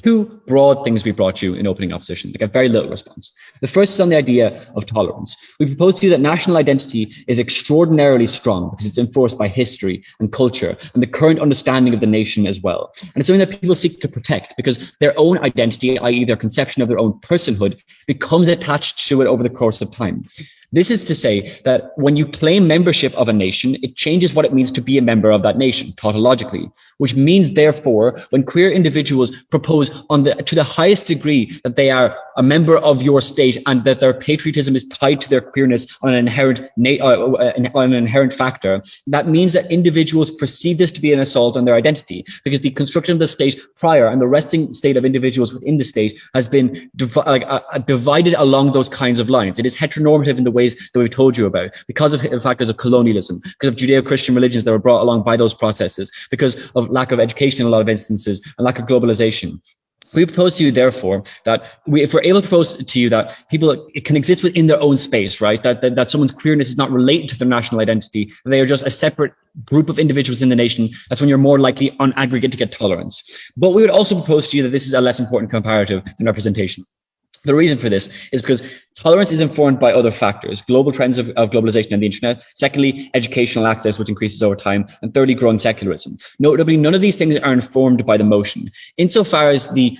Two broad things we brought you in opening opposition. They got very little response. The first is on the idea of tolerance. We propose to you that national identity is extraordinarily strong because it's enforced by history and culture and the current understanding of the nation as well. And it's something that people seek to protect because their own identity, i.e. their conception of their own personhood, becomes attached to it over the course of time. This is to say that when you claim membership of a nation, it changes what it means to be a member of that nation, tautologically, which means, therefore, when queer individuals propose to the highest degree that they are a member of your state and that their patriotism is tied to their queerness on an inherent factor, that means that individuals perceive this to be an assault on their identity, because the construction of the state prior and the resting state of individuals within the state has been divided along those kinds of lines. It is heteronormative in the ways that we've told you about, because of factors of colonialism, because of Judeo-Christian religions that were brought along by those processes, because of lack of education in a lot of instances, and lack of globalization. We propose to you, therefore, that if we're able to propose to you that people can exist within their own space, right? That someone's queerness is not related to their national identity, they are just a separate group of individuals in the nation, that's when you're more likely on aggregate to get tolerance. But we would also propose to you that this is a less important comparative than representation. The reason for this is because tolerance is informed by other factors: global trends of globalization and the internet. Secondly, educational access, which increases over time. And thirdly, growing secularism. Notably, none of these things are informed by the motion. Insofar as the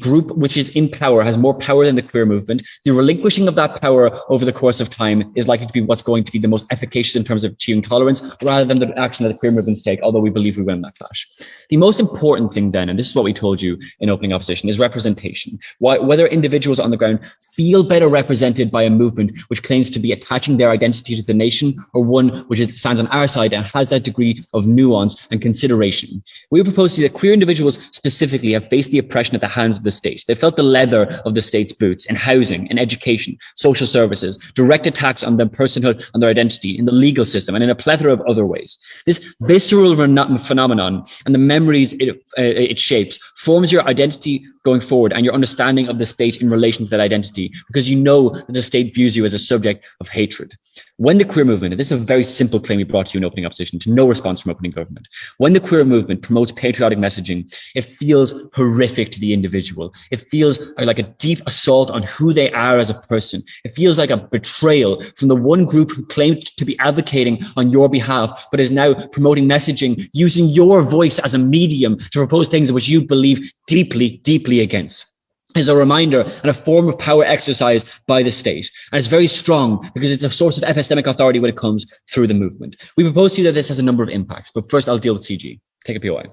group which is in power has more power than the queer movement, the relinquishing of that power over the course of time is likely to be what's going to be the most efficacious in terms of achieving tolerance, rather than the action that the queer movements take, although we believe we win that clash. The most important thing then, and this is what we told you in opening opposition, is representation. Whether individuals on the ground feel better represented by a movement which claims to be attaching their identity to the nation, or one which stands on our side and has that degree of nuance and consideration. We propose to you that queer individuals specifically have faced the oppression at the hands of the state. They felt the leather of the state's boots in housing, in education, social services, direct attacks on their personhood and their identity, in the legal system, and in a plethora of other ways. This visceral phenomenon and the memories it shapes forms your identity going forward and your understanding of the state in relation to that identity, because you know that the state views you as a subject of hatred. When the queer movement, and this is a very simple claim we brought to you in opening opposition to no response from opening government, when the queer movement promotes patriotic messaging, it feels horrific to the individual. It feels like a deep assault on who they are as a person. It feels like a betrayal from the one group who claimed to be advocating on your behalf, but is now promoting messaging using your voice as a medium to propose things which you believe deeply, deeply against. Is a reminder and a form of power exercised by the state. And it's very strong because it's a source of epistemic authority when it comes through the movement. We propose to you that this has a number of impacts, but first I'll deal with CG. Take a POI.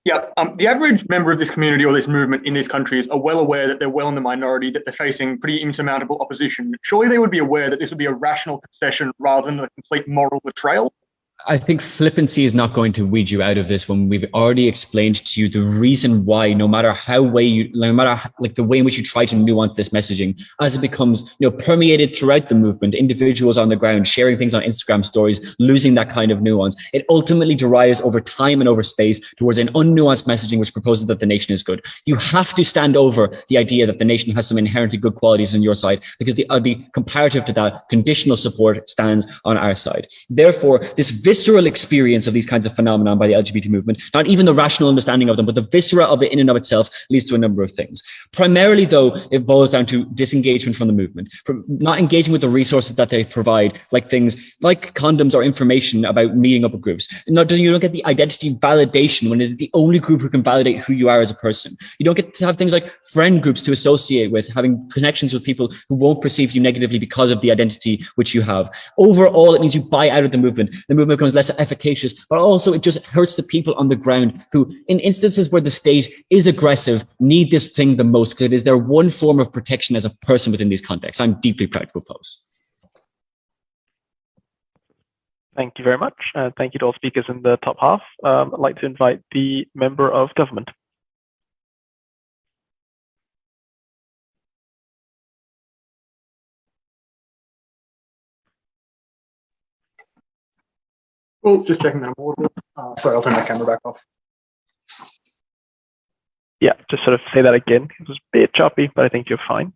Yeah, the average member of this community or this movement in these countries are well aware that they're well in the minority, that they're facing pretty insurmountable opposition. Surely they would be aware that this would be a rational concession rather than a complete moral betrayal. I think flippancy is not going to weed you out of this when we've already explained to you the reason why, no matter the way in which you try to nuance this messaging, as it becomes, permeated throughout the movement, individuals on the ground sharing things on Instagram stories, losing that kind of nuance, it ultimately derives over time and over space towards an unnuanced messaging which proposes that the nation is good. You have to stand over the idea that the nation has some inherently good qualities on your side, because the comparative to that, conditional support stands on our side. Therefore, this visceral experience of these kinds of phenomena by the LGBT movement, not even the rational understanding of them, but the viscera of it in and of itself, leads to a number of things. Primarily, though, it boils down to disengagement from the movement, not engaging with the resources that they provide, like things like condoms or information about meeting up with groups. You don't get the identity validation when it is the only group who can validate who you are as a person. You don't get to have things like friend groups to associate with, having connections with people who won't perceive you negatively because of the identity which you have. Overall, it means you buy out of the movement. The movement becomes less efficacious, but also it just hurts the people on the ground who, in instances where the state is aggressive, need this thing the most, because it is their one form of protection as a person within these contexts. I'm deeply proud to oppose. Thank you very much. Thank you to all speakers in the top half. I'd like to invite the member of government. Oh, just checking that I'm audible. Sorry, I'll turn my camera back off. Yeah, just sort of say that again. It was a bit choppy, but I think you're fine.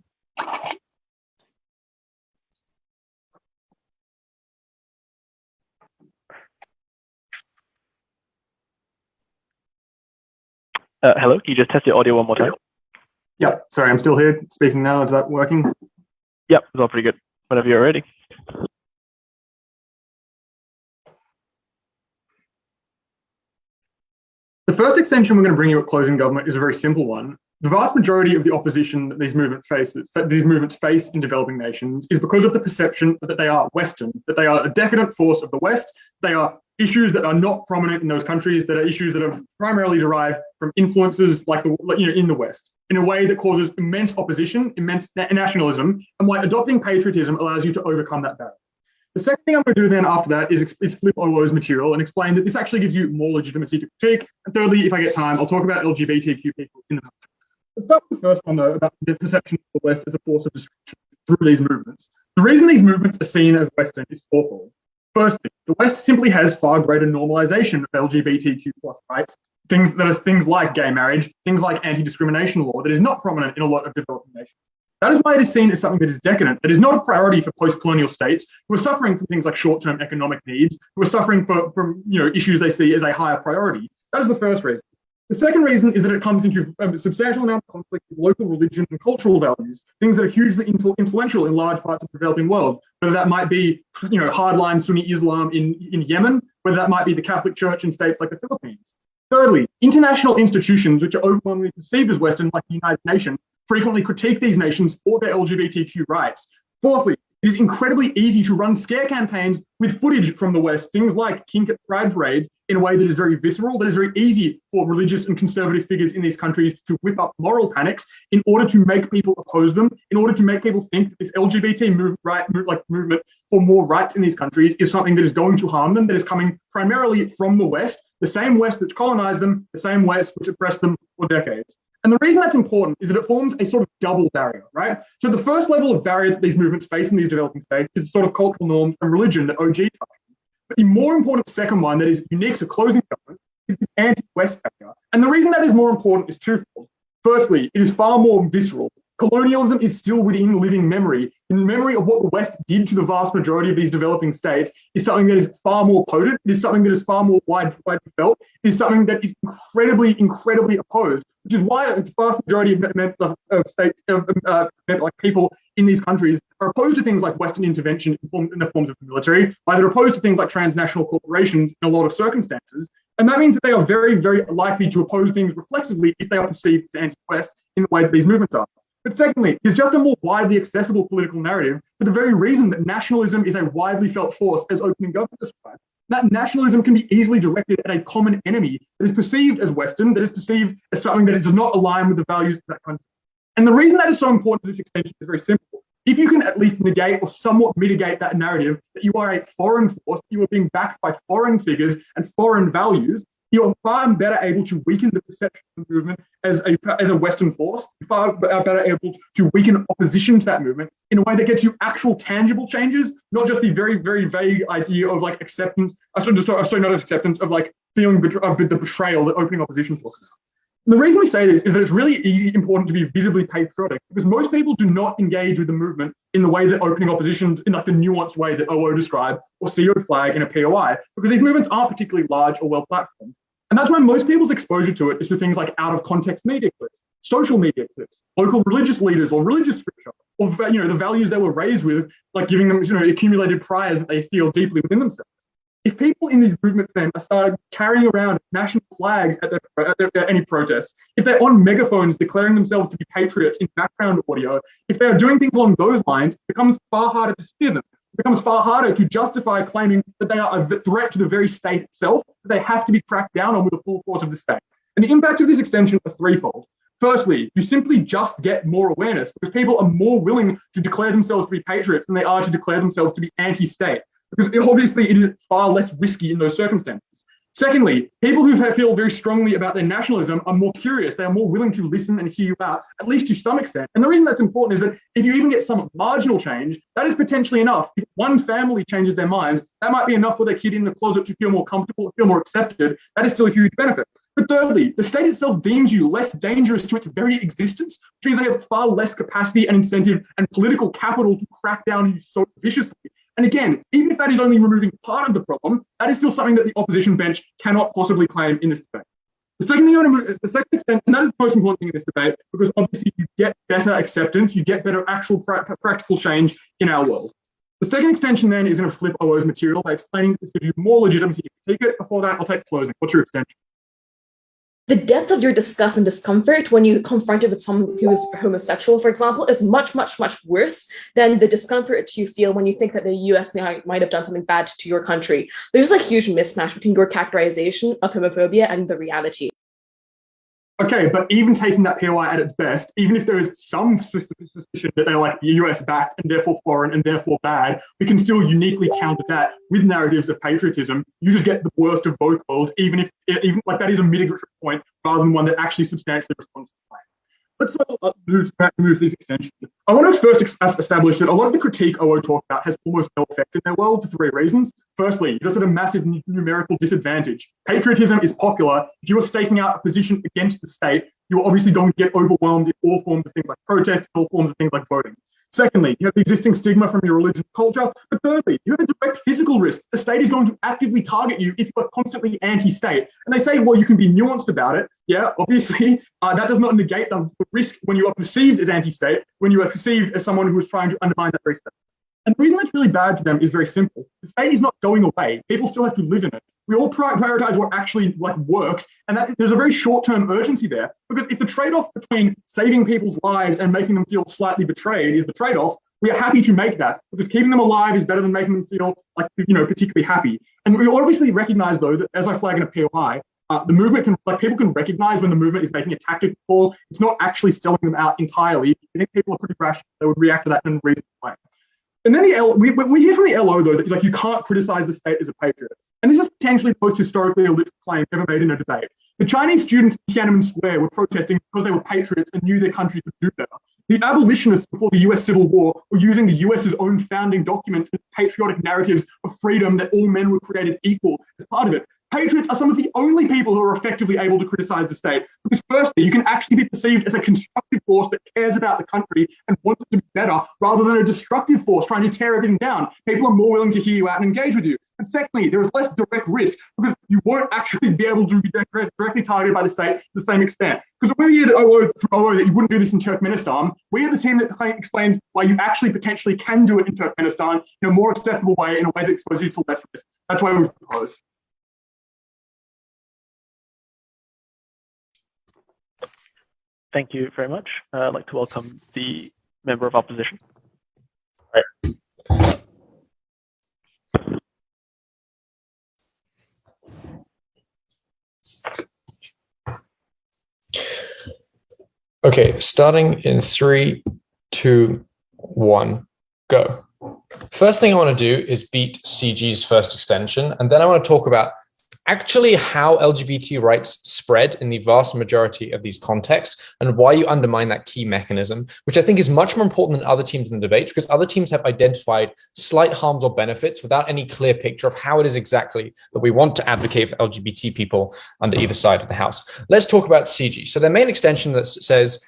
Hello, can you just test your audio one more time? Yeah, sorry, I'm still here speaking now. Is that working? Yep, it's all pretty good. Whenever you're ready. The first extension we're going to bring you at Closing Government is a very simple one. The vast majority of the opposition that these movements face in developing nations is because of the perception that they are Western, that they are a decadent force of the West. They are issues that are not prominent in those countries, that are issues that are primarily derived from influences like in the West, in a way that causes immense opposition, immense nationalism, and why adopting patriotism allows you to overcome that barrier. The second thing I'm going to do then after that is flip OO's material and explain that this actually gives you more legitimacy to critique. And thirdly, if I get time, I'll talk about LGBTQ people in the country. Let's start with the first one, though, about the perception of the West as a force of destruction through these movements. The reason these movements are seen as Western is fourfold. Firstly, the West simply has far greater normalization of LGBTQ plus rights, things like gay marriage, things like anti-discrimination law that is not prominent in a lot of developing nations. That is why it is seen as something that is decadent, that is not a priority for post-colonial states who are suffering from things like short-term economic needs, who are suffering from issues they see as a higher priority. That is the first reason. The second reason is that it comes into a substantial amount of conflict with local religion and cultural values, things that are hugely influential in large parts of the developing world, whether that might be hardline Sunni Islam in Yemen, whether that might be the Catholic Church in states like the Philippines. Thirdly, international institutions which are overwhelmingly perceived as Western, like the United Nations, frequently critique these nations for their LGBTQ rights. Fourthly, it is incredibly easy to run scare campaigns with footage from the West, things like kink at pride parades, in a way that is very visceral, that is very easy for religious and conservative figures in these countries to whip up moral panics in order to make people oppose them, in order to make people think that this LGBT movement for more rights in these countries is something that is going to harm them, that is coming primarily from the West, the same West which colonized them, the same West which oppressed them for decades. And the reason that's important is that it forms a sort of double barrier, right? So the first level of barrier that these movements face in these developing states is the sort of cultural norms and religion that OG touched on. But the more important second one that is unique to Closing Government is the anti-West barrier. And the reason that is more important is twofold. Firstly, it is far more visceral. Colonialism is still within living memory. In the memory of what the West did to the vast majority of these developing states is something that is far more potent. It is something that is far more widely felt. It is something that is incredibly, incredibly opposed, which is why the vast majority of states, like people in these countries, are opposed to things like Western intervention in the forms of the military, why they're opposed to things like transnational corporations in a lot of circumstances. And that means that they are very, very likely to oppose things reflexively if they are perceived as anti-West in the way that these movements are. But secondly, it's just a more widely accessible political narrative for the very reason that nationalism is a widely felt force, as Opening Government described. That nationalism can be easily directed at a common enemy that is perceived as Western, that is perceived as something that does not align with the values of that country. And the reason that is so important to this extension is very simple. If you can at least negate or somewhat mitigate that narrative that you are a foreign force, you are being backed by foreign figures and foreign values, you are far better able to weaken the perception of the movement as a Western force. You're far better able to weaken opposition to that movement in a way that gets you actual tangible changes, not just the very, very vague idea of like acceptance, not acceptance, of like feeling of the betrayal that opening opposition talks about. And the reason we say this is that it's really important to be visibly patriotic, because most people do not engage with the movement in the way that opening opposition, in like the nuanced way that OO described, or CO flag in a POI, because these movements aren't particularly large or well platformed. And that's why most people's exposure to it is through things like out of context media clips, social media clips, local religious leaders or religious scripture, or the values they were raised with, like giving them accumulated priors that they feel deeply within themselves. If people in these movements then are started carrying around national flags at any protests, if they're on megaphones declaring themselves to be patriots in background audio, if they are doing things along those lines, it becomes far harder to steer them. It becomes far harder to justify claiming that they are a threat to the very state itself, that they have to be cracked down on with the full force of the state. And the impact of this extension are threefold. Firstly, you simply just get more awareness because people are more willing to declare themselves to be patriots than they are to declare themselves to be anti-state, because obviously it is far less risky in those circumstances. Secondly, people who feel very strongly about their nationalism are more curious. They are more willing to listen and hear you out, at least to some extent. And the reason that's important is that if you even get some marginal change, that is potentially enough. If one family changes their minds, that might be enough for their kid in the closet to feel more comfortable, feel more accepted. That is still a huge benefit. But thirdly, the state itself deems you less dangerous to its very existence, which means they have far less capacity and incentive and political capital to crack down on you so viciously. And again, even if that is only removing part of the problem, that is still something that the opposition bench cannot possibly claim in this debate. The second thing the second extent, and that is the most important thing in this debate, because obviously you get better acceptance, you get better actual practical change in our world. The second extension then is going to flip OO's material by explaining this gives you more legitimacy to take it. Before that, I'll take closing. What's your extension? The depth of your disgust and discomfort when you confronted with someone who is homosexual, for example, is much, much, much worse than the discomfort you feel when you think that the US might have done something bad to your country. There's a huge mismatch between your characterization of homophobia and the reality. Okay, but even taking that POI at its best, even if there is some suspicion that they're like US backed and therefore foreign and therefore bad, we can still uniquely counter that with narratives of patriotism. You just get the worst of both worlds, even like that is a mitigatory point rather than one that actually substantially responds to the claim. Let's move these extensions. I want to first establish that a lot of the critique OO talked about has almost no effect in their world for three reasons. Firstly, you're just at a massive numerical disadvantage. Patriotism is popular. If you are staking out a position against the state, you are obviously going to get overwhelmed in all forms of things like protest, all forms of things like voting. Secondly, you have the existing stigma from your religion and culture. But thirdly, you have a direct physical risk. The state is going to actively target you if you are constantly anti-state. And they say, well, you can be nuanced about it. Yeah, obviously, that does not negate the risk when you are perceived as anti-state, when you are perceived as someone who is trying to undermine that very state. And the reason that's really bad for them is very simple. The state is not going away. People still have to live in it. We all prioritize what actually works, and there's a very short-term urgency there. Because if the trade-off between saving people's lives and making them feel slightly betrayed is the trade-off, we are happy to make that, because keeping them alive is better than making them feel like particularly happy. And we obviously recognize, though, that as I flag in a POI, the movement people can recognize when the movement is making a tactical call. It's not actually selling them out entirely. I think people are pretty rational. They would react to that in a reasonable way. And then we hear from the LO, though, that you can't criticize the state as a patriot. And this is potentially the most historically illiterate claim ever made in a debate. The Chinese students in Tiananmen Square were protesting because they were patriots and knew their country could do better. The abolitionists before the US Civil War were using the US's own founding documents and patriotic narratives of freedom that all men were created equal as part of it. Patriots are some of the only people who are effectively able to criticize the state. Because firstly, you can actually be perceived as a constructive force that cares about the country and wants it to be better, rather than a destructive force trying to tear everything down. People are more willing to hear you out and engage with you. And secondly, there is less direct risk because you won't actually be able to be directly targeted by the state to the same extent. Because when we hear that that you wouldn't do this in Turkmenistan, we are the team that explains why you actually potentially can do it in Turkmenistan in a more acceptable way, in a way that exposes you to less risk. That's why we propose. Thank you very much. I'd like to welcome the member of opposition. Okay, starting in 3, 2, 1, go. First thing I want to do is beat CG's first extension, and then I want to talk about actually how LGBT rights spread in the vast majority of these contexts and why you undermine that key mechanism, which I think is much more important than other teams in the debate, because other teams have identified slight harms or benefits without any clear picture of how it is exactly that we want to advocate for LGBT people under either side of the House. Let's talk about CG. So their main extension that says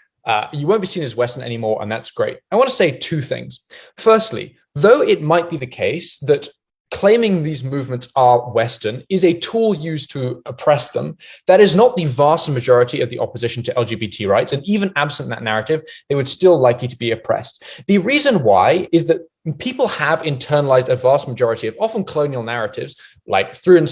you won't be seen as Western anymore, and that's great. I want to say two things. Firstly, though it might be the case that claiming these movements are Western is a tool used to oppress them, that is not the vast majority of the opposition to LGBT rights. And even absent that narrative, they would still likely to be oppressed. The reason why is that people have internalized a vast majority of often colonial narratives, like through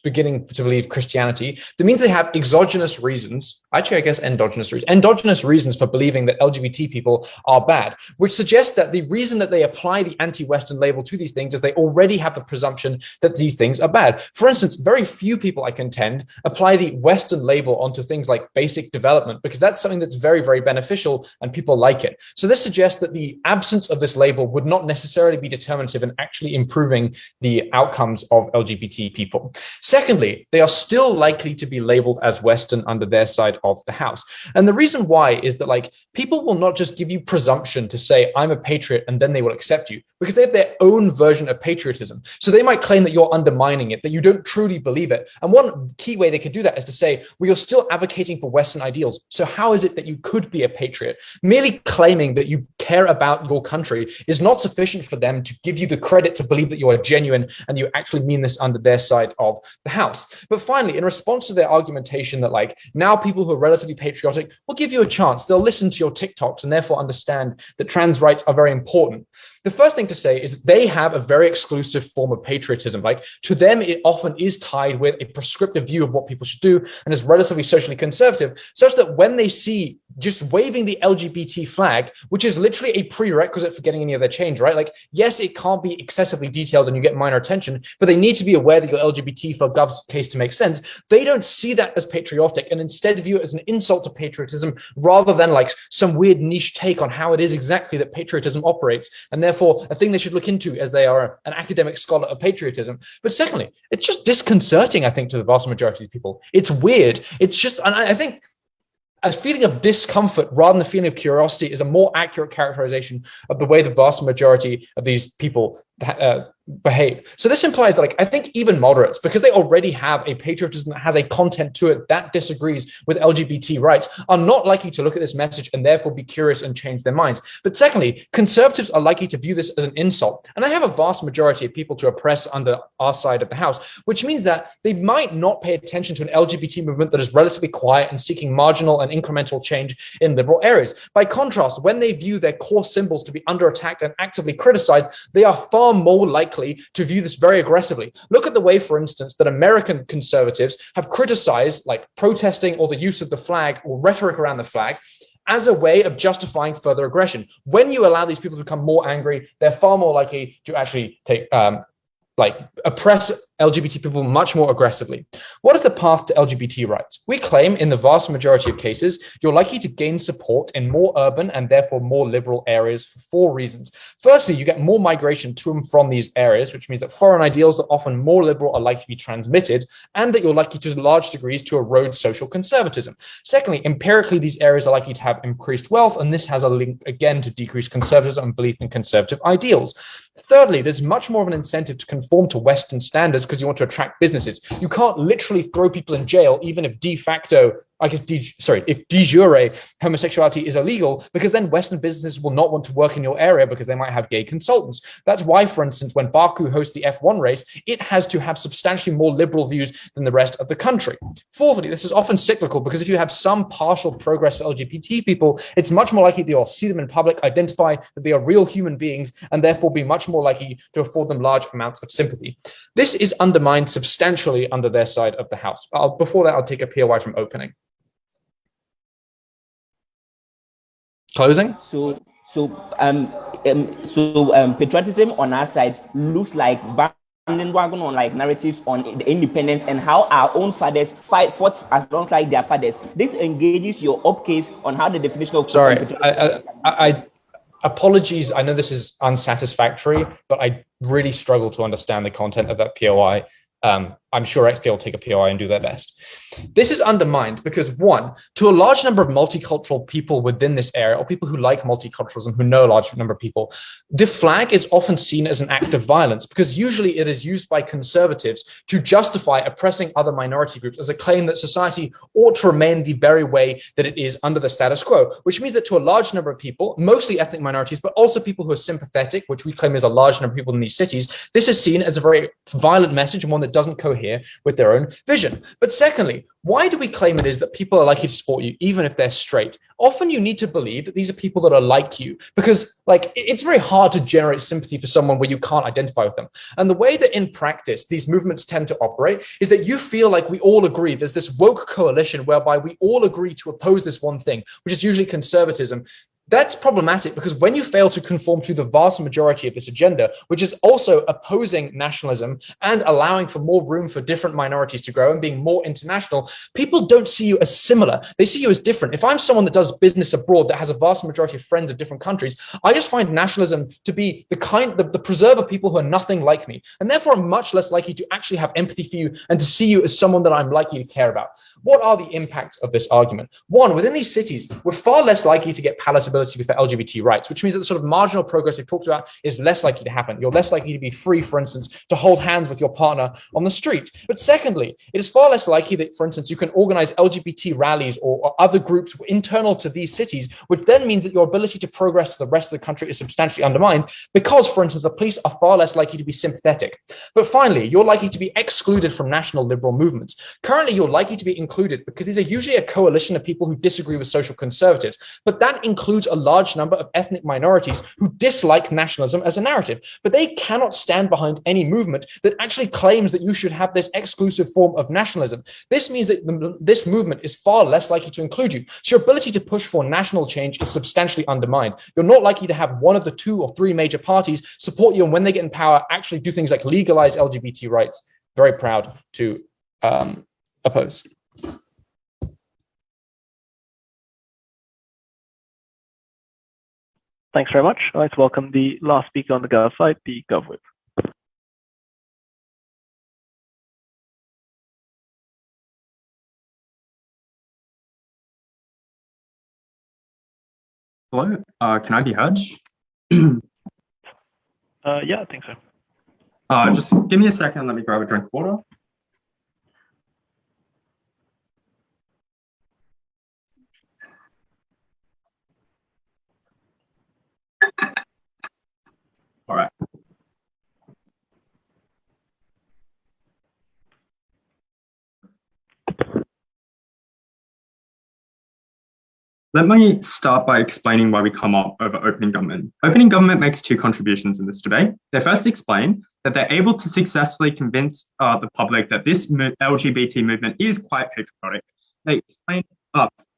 beginning to believe Christianity. That means they have exogenous reasons, actually I guess endogenous reasons for believing that LGBT people are bad, which suggests that the reason that they apply the anti-Western label to these things is they already have the presumption that these things are bad. For instance, very few people, I contend, apply the Western label onto things like basic development, because that's something that's very, very beneficial and people like it. So this suggests that the absence of this label would not necessarily be determinative in actually improving the outcomes of LGBT people. Secondly, they are still likely to be labeled as Western under their side of the House. And the reason why is that people will not just give you presumption to say, I'm a patriot, and then they will accept you, because they have their own version of patriotism. So they might claim that you're undermining it, that you don't truly believe it. And one key way they could do that is to say, well, you're still advocating for Western ideals. So how is it that you could be a patriot? Merely claiming that you care about your country is not sufficient for them to give you the credit to believe that you are genuine and you actually mean this under their side of the house. But finally, in response to their argumentation that like now people who are relatively patriotic will give you a chance, they'll listen to your TikToks and therefore understand that trans rights are very important. The first thing to say is that they have a very exclusive form of patriotism. Like to them, it often is tied with a prescriptive view of what people should do and is relatively socially conservative, such that when they see just waving the LGBT flag, which is literally a prerequisite for getting any other change, right? Like, yes, it can't be excessively detailed and you get minor attention, but they need to be aware that you're LGBT for Gov's case to make sense. They don't see that as patriotic and instead view it as an insult to patriotism rather than like some weird niche take on how it is exactly that patriotism operates. And therefore a thing they should look into as they are an academic scholar of patriotism. But secondly, it's just disconcerting, I think, to the vast majority of people. It's weird. It's just, and I think a feeling of discomfort rather than a feeling of curiosity is a more accurate characterization of the way the vast majority of these people behave. So this implies that, like, I think even moderates, because they already have a patriotism that has a content to it that disagrees with LGBT rights, are not likely to look at this message and therefore be curious and change their minds. But secondly, conservatives are likely to view this as an insult. And I have a vast majority of people to oppress under our side of the house, which means that they might not pay attention to an LGBT movement that is relatively quiet and seeking marginal and incremental change in liberal areas. By contrast, when they view their core symbols to be under attack and actively criticized, they are far more likely to view this very aggressively. Look at the way, for instance, that American conservatives have criticized like protesting or the use of the flag or rhetoric around the flag as a way of justifying further aggression. When you allow these people to become more angry, they're far more likely to actually take oppress LGBT people much more aggressively. What is the path to LGBT rights? We claim in the vast majority of cases, you're likely to gain support in more urban and therefore more liberal areas for 4 reasons. Firstly, you get more migration to and from these areas, which means that foreign ideals that are often more liberal are likely to be transmitted, and that you're likely to large degrees to erode social conservatism. Secondly, empirically, these areas are likely to have increased wealth, and this has a link again to decreased conservatism and belief in conservative ideals. Thirdly, there's much more of an incentive to conform to Western standards because you want to attract businesses. You can't literally throw people in jail, even if de facto, if de jure homosexuality is illegal, because then Western businesses will not want to work in your area because they might have gay consultants. That's why, for instance, when Baku hosts the F1 race, it has to have substantially more liberal views than the rest of the country. Fourthly, this is often cyclical because if you have some partial progress for LGBT people, it's much more likely that you'll see them in public, identify that they are real human beings, and therefore be much more likely to afford them large amounts of sympathy. This is undermined substantially under their side of the house. Before that, I'll take a POI from opening. Closing. So patriotism on our side looks like banding wagon on like narratives on the independence and how our own fathers fought alongside their fathers. This engages your upcase on how the definition of I apologies. I know this is unsatisfactory, but I really struggle to understand the content of that POI. I'm sure XP will take a POI and do their best. This is undermined because, one, to a large number of multicultural people within this area, or people who like multiculturalism, who know a large number of people, the flag is often seen as an act of violence because usually it is used by conservatives to justify oppressing other minority groups as a claim that society ought to remain the very way that it is under the status quo, which means that to a large number of people, mostly ethnic minorities, but also people who are sympathetic, which we claim is a large number of people in these cities, this is seen as a very violent message and one that doesn't cohere with their own vision. But secondly, why do we claim it is that people are likely to support you even if they're straight? Often you need to believe that these are people that are like you because like it's very hard to generate sympathy for someone where you can't identify with them. And the way that in practice these movements tend to operate is that you feel like we all agree there's this woke coalition whereby we all agree to oppose this one thing, which is usually conservatism. That's problematic because when you fail to conform to the vast majority of this agenda, which is also opposing nationalism and allowing for more room for different minorities to grow and being more international, people don't see you as similar. They see you as different. If I'm someone that does business abroad that has a vast majority of friends of different countries, I just find nationalism to be the preserve of people who are nothing like me. And therefore, I'm much less likely to actually have empathy for you and to see you as someone that I'm likely to care about. What are the impacts of this argument? One, within these cities, we're far less likely to get palatability responsibility for LGBT rights, which means that the sort of marginal progress we've talked about is less likely to happen. You're less likely to be free, for instance, to hold hands with your partner on the street. But secondly, it is far less likely that, for instance, you can organize LGBT rallies or other groups internal to these cities, which then means that your ability to progress to the rest of the country is substantially undermined because, for instance, the police are far less likely to be sympathetic. But finally, you're likely to be excluded from national liberal movements. Currently, you're likely to be included because these are usually a coalition of people who disagree with social conservatives, but that includes a large number of ethnic minorities who dislike nationalism as a narrative, but they cannot stand behind any movement that actually claims that you should have this exclusive form of nationalism. This means that this movement is far less likely to include you. So your ability to push for national change is substantially undermined. You're not likely to have one of the 2 or 3 major parties support you, and when they get in power, actually do things like legalize LGBT rights. Very proud to oppose. Thanks very much. I'd like to welcome the last speaker on the Gov side, the Gov Whip. Hello, can I be heard? Yeah, I think so. Just give me a second. Let me grab a drink of water. All right. Let me start by explaining why we come up over opening government. Opening government makes 2 contributions in this debate. They first explain that they're able to successfully convince the public that this LGBT movement is quite patriotic. They explain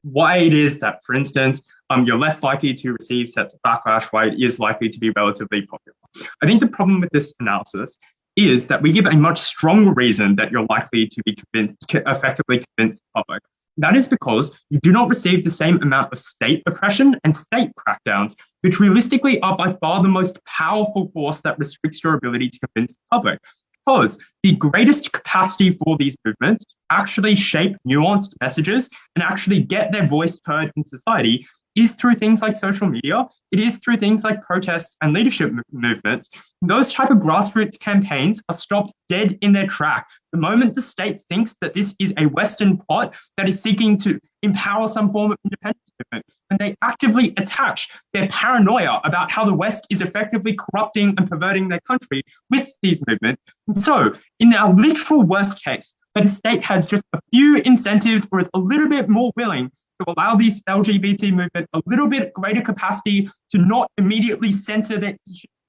why it is that, for instance, you're less likely to receive sets of backlash, why it is likely to be relatively popular. I think the problem with this analysis is that we give a much stronger reason that you're likely to be effectively convince the public. That is because you do not receive the same amount of state oppression and state crackdowns, which realistically are by far the most powerful force that restricts your ability to convince the public. Because the greatest capacity for these movements to actually shape nuanced messages and actually get their voice heard in society is through things like social media. It is through things like protests and leadership movements. Those type of grassroots campaigns are stopped dead in their track the moment the state thinks that this is a Western plot that is seeking to empower some form of independence movement. And they actively attach their paranoia about how the West is effectively corrupting and perverting their country with these movements. And so, in our literal worst case, where the state has just a few incentives or is a little bit more willing to allow this LGBT movement a little bit greater capacity to not immediately censor their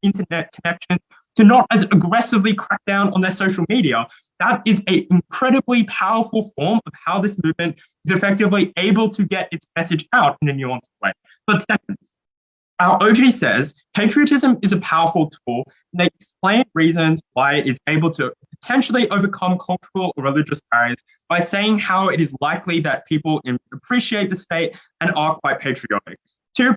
internet connection, to not as aggressively crack down on their social media, that is an incredibly powerful form of how this movement is effectively able to get its message out in a nuanced way. But second, our OG says patriotism is a powerful tool, and they explain reasons why it is able to potentially overcome cultural or religious barriers by saying how it is likely that people appreciate the state and are quite patriotic. Two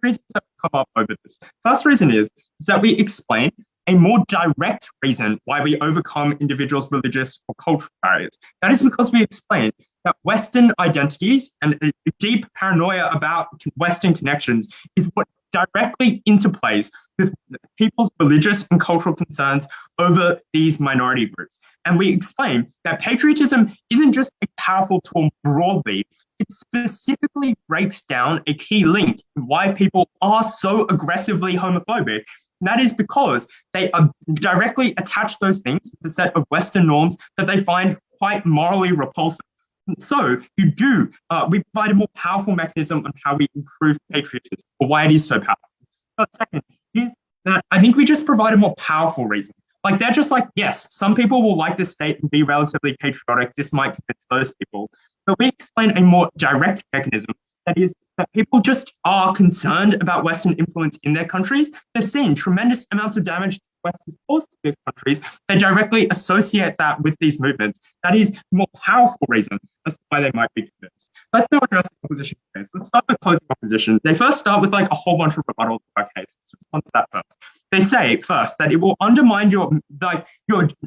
reasons have come up over this. First reason is that we explain a more direct reason why we overcome individuals' religious or cultural barriers. That is because we explain that Western identities and a deep paranoia about Western connections is what directly interplays with people's religious and cultural concerns over these minority groups. And we explain that patriotism isn't just a powerful tool broadly, it specifically breaks down a key link in why people are so aggressively homophobic. And that is because they are directly attach those things with a set of Western norms that they find quite morally repulsive. And so we provide a more powerful mechanism on how we improve patriotism, or why it is so powerful. But second is that I think we just provide a more powerful reason. Like, they're just like, yes, some people will like the state and be relatively patriotic. This might convince those people. But we explain a more direct mechanism, that is that people just are concerned about Western influence in their countries. They've seen tremendous amounts of damage West has caused to these countries. They directly associate that with these movements. That is a more powerful reason as to why they might be convinced. Let's now address the opposition case. Let's start with closing opposition. They first start with like a whole bunch of rebuttals to our case. Let's respond to that first. They say first that it will undermine your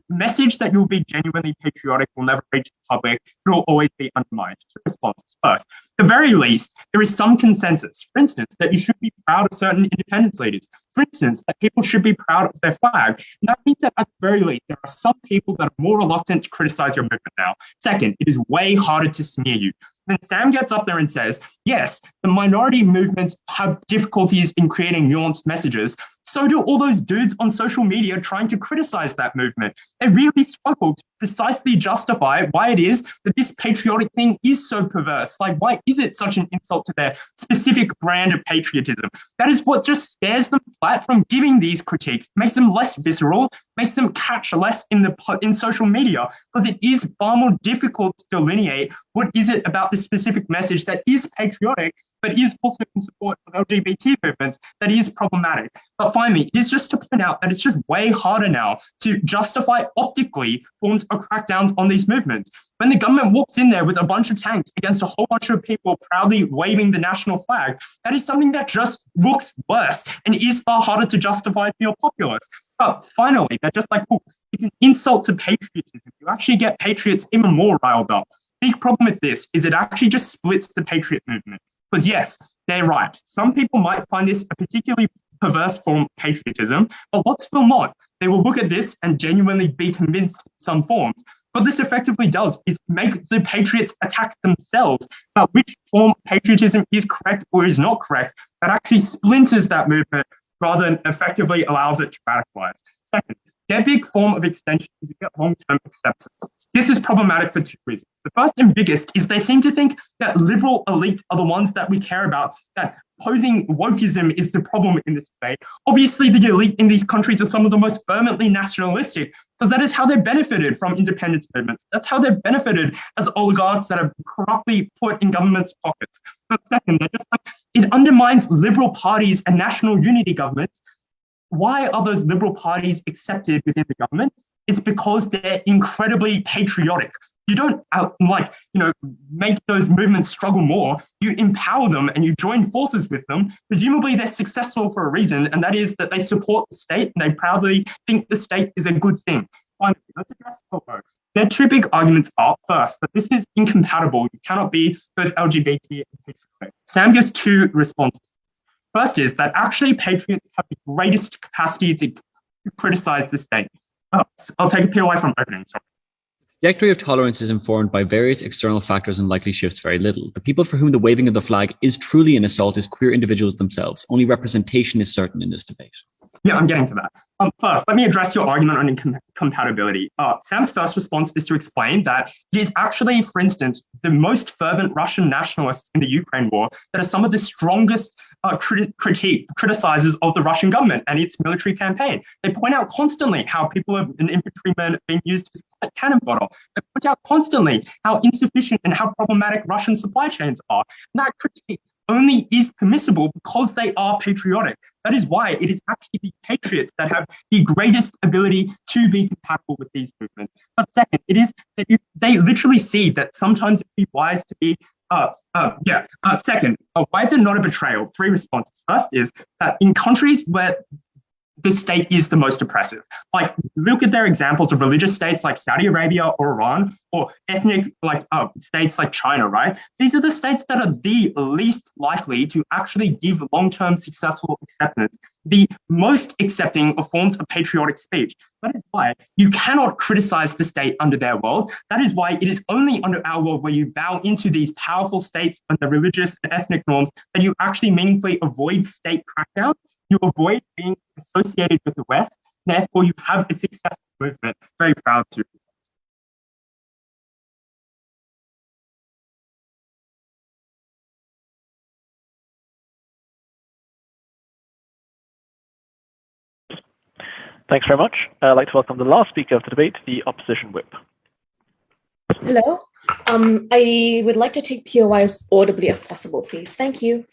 message that you'll be genuinely patriotic will never reach the public. It will always be undermined. Two responses. First, at the very least, there is some consensus. For instance, that you should be proud of certain independence leaders. For instance, that people should be proud of their flag. And that means that at the very least, there are some people that are more reluctant to criticize your movement now. Second, it is way harder to smear you. When Sam gets up there and says, yes, the minority movements have difficulties in creating nuanced messages, so do all those dudes on social media trying to criticize that movement. They really struggle to precisely justify why it is that this patriotic thing is so perverse. Like, why is it such an insult to their specific brand of patriotism? That is what just scares them flat from giving these critiques, makes them less visceral, makes them catch less in social media, because it is far more difficult to delineate what is it about this specific message that is patriotic, but is also in support of LGBT movements that is problematic. But finally, it is just to point out that it's just way harder now to justify optically forms of crackdowns on these movements. When the government walks in there with a bunch of tanks against a whole bunch of people proudly waving the national flag, that is something that just looks worse and is far harder to justify for your populace. But finally, they're just like, oh, it's an insult to patriotism. You actually get patriots even more riled up. Big problem with this is it actually just splits the patriot movement. Because yes, they're right. Some people might find this a particularly perverse form of patriotism, but lots will not. They will look at this and genuinely be convinced in some forms. What this effectively does is make the patriots attack themselves about which form of patriotism is correct or is not correct. That actually splinters that movement rather than effectively allows it to radicalize. Second, their big form of extension is to get long-term acceptance. This is problematic for two reasons. The first and biggest is they seem to think that liberal elites are the ones that we care about, that posing wokeism is the problem in this debate. Obviously, the elite in these countries are some of the most fervently nationalistic, because that is how they've benefited from independence movements. That's how they've benefited as oligarchs that have corruptly put in government's pockets. But second, they're just like, it undermines liberal parties and national unity governments. Why are those liberal parties accepted within the government? It's because they're incredibly patriotic. You don't make those movements struggle more. You empower them and you join forces with them. Presumably they're successful for a reason, and that is that they support the state and they proudly think the state is a good thing. Finally, let's address the Their two big arguments are, first, that this is incompatible. You cannot be both LGBT and patriotic. Sam gives two responses. First is that actually patriots have the greatest capacity to criticize the state. I'll take a POI from opening, sorry. The trajectory of tolerance is informed by various external factors and likely shifts very little. The people for whom the waving of the flag is truly an assault is queer individuals themselves. Only representation is certain in this debate. Yeah, I'm getting to that. First, let me address your argument on incompatibility. Sam's first response is to explain that it is actually, for instance, the most fervent Russian nationalists in the Ukraine war that are some of the strongest criticizers of the Russian government and its military campaign. They point out constantly how people of an infantryman being used as cannon fodder. They point out constantly how insufficient and how problematic Russian supply chains are. And that critique only is permissible because they are patriotic. That is why it is actually the patriots that have the greatest ability to be compatible with these movements. But second, it is that they literally see that sometimes it would be wise to be second, why is it not a betrayal? Three responses. First is that in countries where the state is the most oppressive, like look at their examples of religious states like Saudi Arabia or Iran, or ethnic states like China, right? These are the states that are the least likely to actually give long-term successful acceptance, the most accepting of forms of patriotic speech. That is why you cannot criticize the state under their world. That is why it is only under our world where you bow into these powerful states and the religious and ethnic norms that you actually meaningfully avoid state crackdown. You avoid being associated with the West, and therefore you have a successful movement. Very proud to. Thanks very much. I'd like to welcome the last speaker of the debate, the opposition whip. Hello. I would like to take POIs audibly if possible, please. Thank you.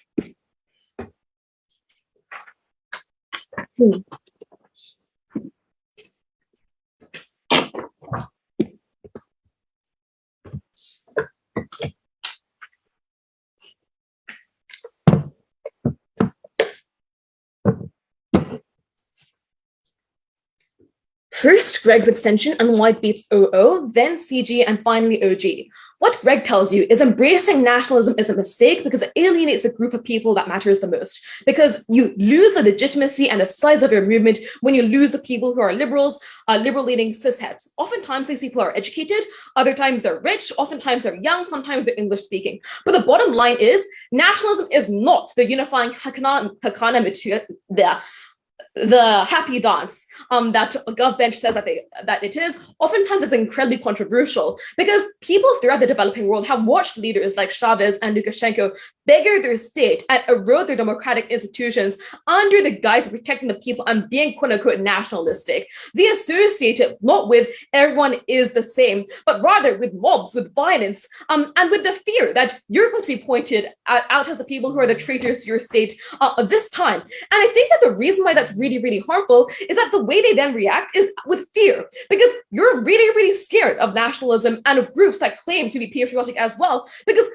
First, Greg's extension and why it beats OO, then CG, and finally OG. What Greg tells you is embracing nationalism is a mistake because it alienates the group of people that matters the most. Because you lose the legitimacy and the size of your movement when you lose the people who are liberals, liberal-leaning cisheads. Oftentimes, these people are educated, other times they're rich, oftentimes they're young, sometimes they're English-speaking. But the bottom line is, nationalism is not the unifying the happy dance that GovBench says that it is. Oftentimes it's incredibly controversial because people throughout the developing world have watched leaders like Chavez and Lukashenko beggar their state and erode their democratic institutions under the guise of protecting the people and being quote unquote nationalistic. They associate it not with everyone is the same, but rather with mobs, with violence, and with the fear that you're going to be pointed out as the people who are the traitors to your state this time. And I think that the reason why that's really, really harmful is that the way they then react is with fear, because you're really, really scared of nationalism and of groups that claim to be patriotic as well, because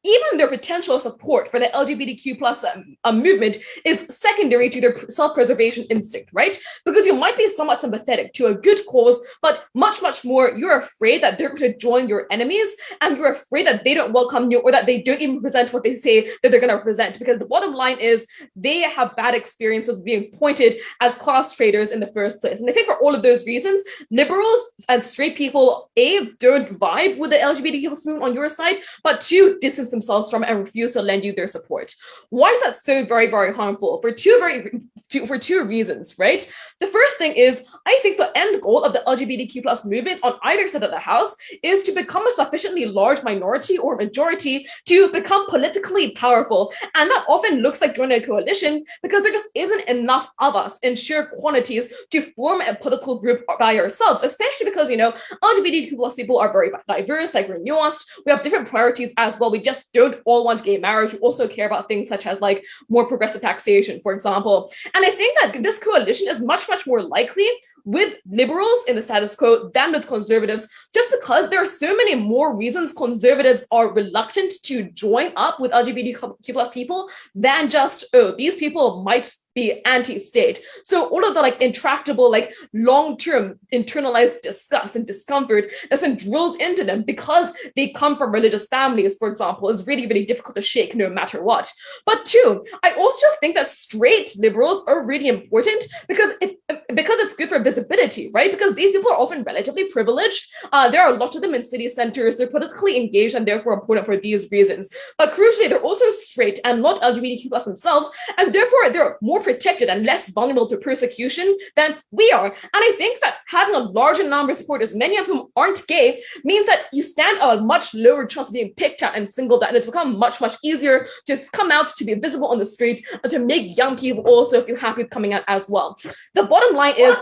even their potential support for the LGBTQ plus movement is secondary to their self-preservation instinct, right? Because you might be somewhat sympathetic to a good cause, but much, much more, you're afraid that they're going to join your enemies and you're afraid that they don't welcome you or that they don't even present what they say that they're going to represent. Because the bottom line is they have bad experiences being pointed as class traitors in the first place. And I think for all of those reasons, liberals and straight people, A, don't vibe with the LGBTQ plus movement on your side, but two, distance themselves from and refuse to lend you their support. Why is that so very, very harmful? For two reasons, right? The first thing is, I think the end goal of the LGBTQ plus movement on either side of the house is to become a sufficiently large minority or majority to become politically powerful. And that often looks like joining a coalition because there just isn't enough of us in sheer quantities to form a political group by ourselves, especially because, LGBTQ plus people are very diverse, like we're nuanced, we have different priorities as well. We just don't all want gay marriage. We also care about things such as like more progressive taxation, for example. And I think that this coalition is much, much more likely with liberals in the status quo than with conservatives, just because there are so many more reasons conservatives are reluctant to join up with LGBTQ plus people than just, these people might be anti-state. So all of the intractable, long-term internalized disgust and discomfort that's been drilled into them because they come from religious families, for example, is really, really difficult to shake no matter what. But two, I also just think that straight liberals are really important because it's good for visibility, right? Because these people are often relatively privileged. There are a lot of them in city centers. They're politically engaged and therefore important for these reasons. But crucially, they're also straight and not LGBTQ plus themselves, and therefore they're more protected and less vulnerable to persecution than we are. And I think that having a larger number of supporters, many of whom aren't gay, means that you stand a much lower chance of being picked out and singled out, and it's become much, much easier to come out, to be visible on the street, and to make young people also feel happy with coming out as well. The bottom line is,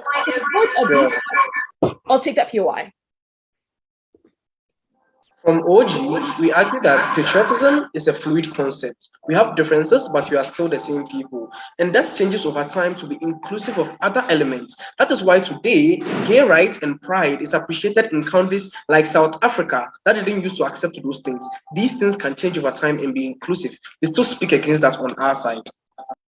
I'll take that POI. From OG, we argue that patriotism is a fluid concept. We have differences, but we are still the same people. And that changes over time to be inclusive of other elements. That is why today, gay rights and pride is appreciated in countries like South Africa that didn't used to accept those things. These things can change over time and be inclusive. We still speak against that on our side.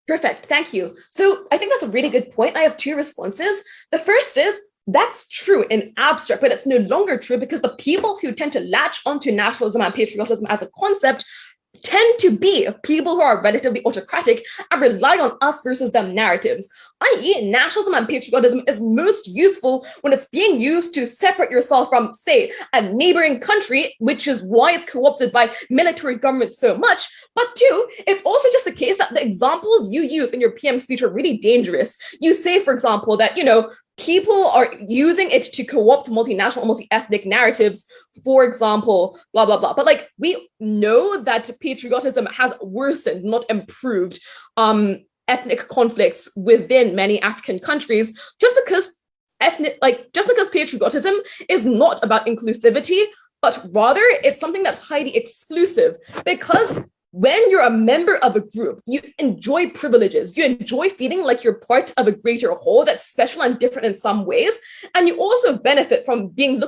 Perfect, thank you. So I think that's a really good point. I have two responses. The first is, that's true in abstract, but it's no longer true because the people who tend to latch onto nationalism and patriotism as a concept tend to be people who are relatively autocratic and rely on us versus them narratives, i.e. nationalism and patriotism is most useful when it's being used to separate yourself from, say, a neighboring country, which is why it's co-opted by military governments so much. But two, it's also just the case that the examples you use in your PM speech are really dangerous. You say, for example, that, people are using it to co-opt multinational, multi-ethnic narratives, for example, blah, blah, blah. But we know that patriotism has worsened, not improved, ethnic conflicts within many African countries, just because patriotism is not about inclusivity, but rather it's something that's highly exclusive, because when you're a member of a group, you enjoy privileges. You enjoy feeling like you're part of a greater whole that's special and different in some ways. And you also benefit from being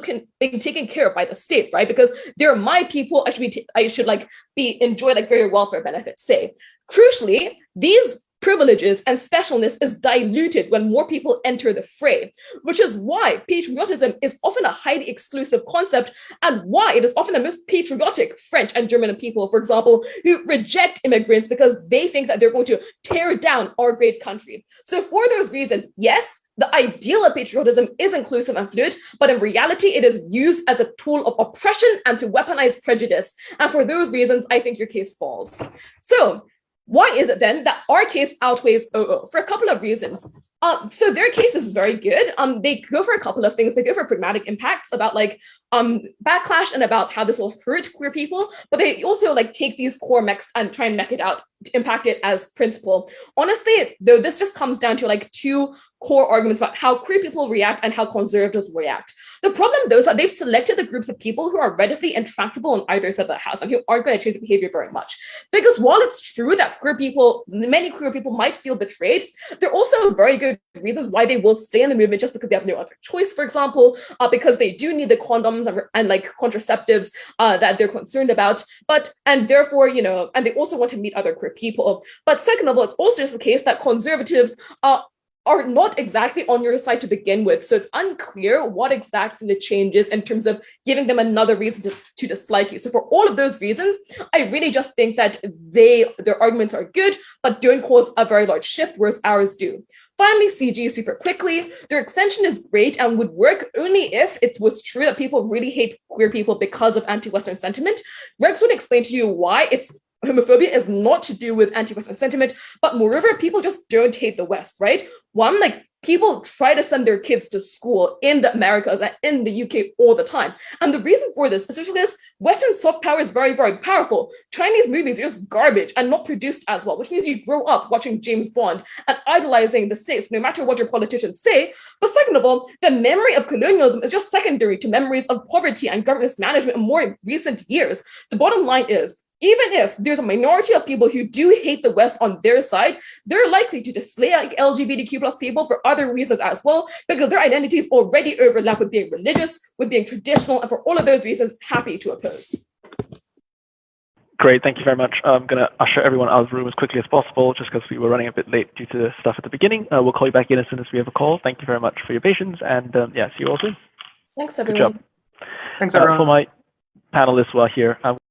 taken care of by the state, right? Because they're my people. I should enjoy greater welfare benefits, say. Crucially, these privileges and specialness is diluted when more people enter the fray, which is why patriotism is often a highly exclusive concept and why it is often the most patriotic French and German people, for example, who reject immigrants because they think that they're going to tear down our great country. So for those reasons, yes, the ideal of patriotism is inclusive and fluid, but in reality, it is used as a tool of oppression and to weaponize prejudice. And for those reasons, I think your case falls. So why is it then that our case outweighs OO? For a couple of reasons. So their case is very good. They go for a couple of things. They go for pragmatic impacts about like backlash and about how this will hurt queer people, but they also like take these core mechs and try and mech it out to impact it as principle. Honestly, though, this just comes down to like two core arguments about how queer people react and how conservatives react. The problem, though, is that they've selected the groups of people who are relatively intractable on either side of the house and who aren't going to change the behavior very much. Because while it's true that many queer people might feel betrayed, there are also very good reasons why they will stay in the movement just because they have no other choice, for example, because they do need the condoms and like contraceptives that they're concerned about, and therefore, and they also want to meet other queer people. But second of all, it's also just the case that conservatives are not exactly on your side to begin with. So it's unclear what exactly the change is in terms of giving them another reason to dislike you. So for all of those reasons, I really just think that their arguments are good, but don't cause a very large shift, whereas ours do. Finally, CG super quickly. Their extension is great and would work only if it was true that people really hate queer people because of anti-Western sentiment. Rex would explain to you why homophobia is not to do with anti-Western sentiment, but moreover, people just don't hate the West, right? One, like people try to send their kids to school in the Americas and in the UK all the time. And the reason for this is because Western soft power is very, very powerful. Chinese movies are just garbage and not produced as well, which means you grow up watching James Bond and idolizing the States, no matter what your politicians say. But second of all, the memory of colonialism is just secondary to memories of poverty and government mismanagement in more recent years. The bottom line is, even if there's a minority of people who do hate the West on their side, they're likely to dislike LGBTQ plus people for other reasons as well, because their identities already overlap with being religious, with being traditional, and for all of those reasons, happy to oppose. Great, thank you very much. I'm going to usher everyone out of the room as quickly as possible, just because we were running a bit late due to stuff at the beginning. We'll call you back in as soon as we have a call. Thank you very much for your patience, and see you all soon. Thanks, everyone. Good job. Thanks, everyone. For my panelists who are here,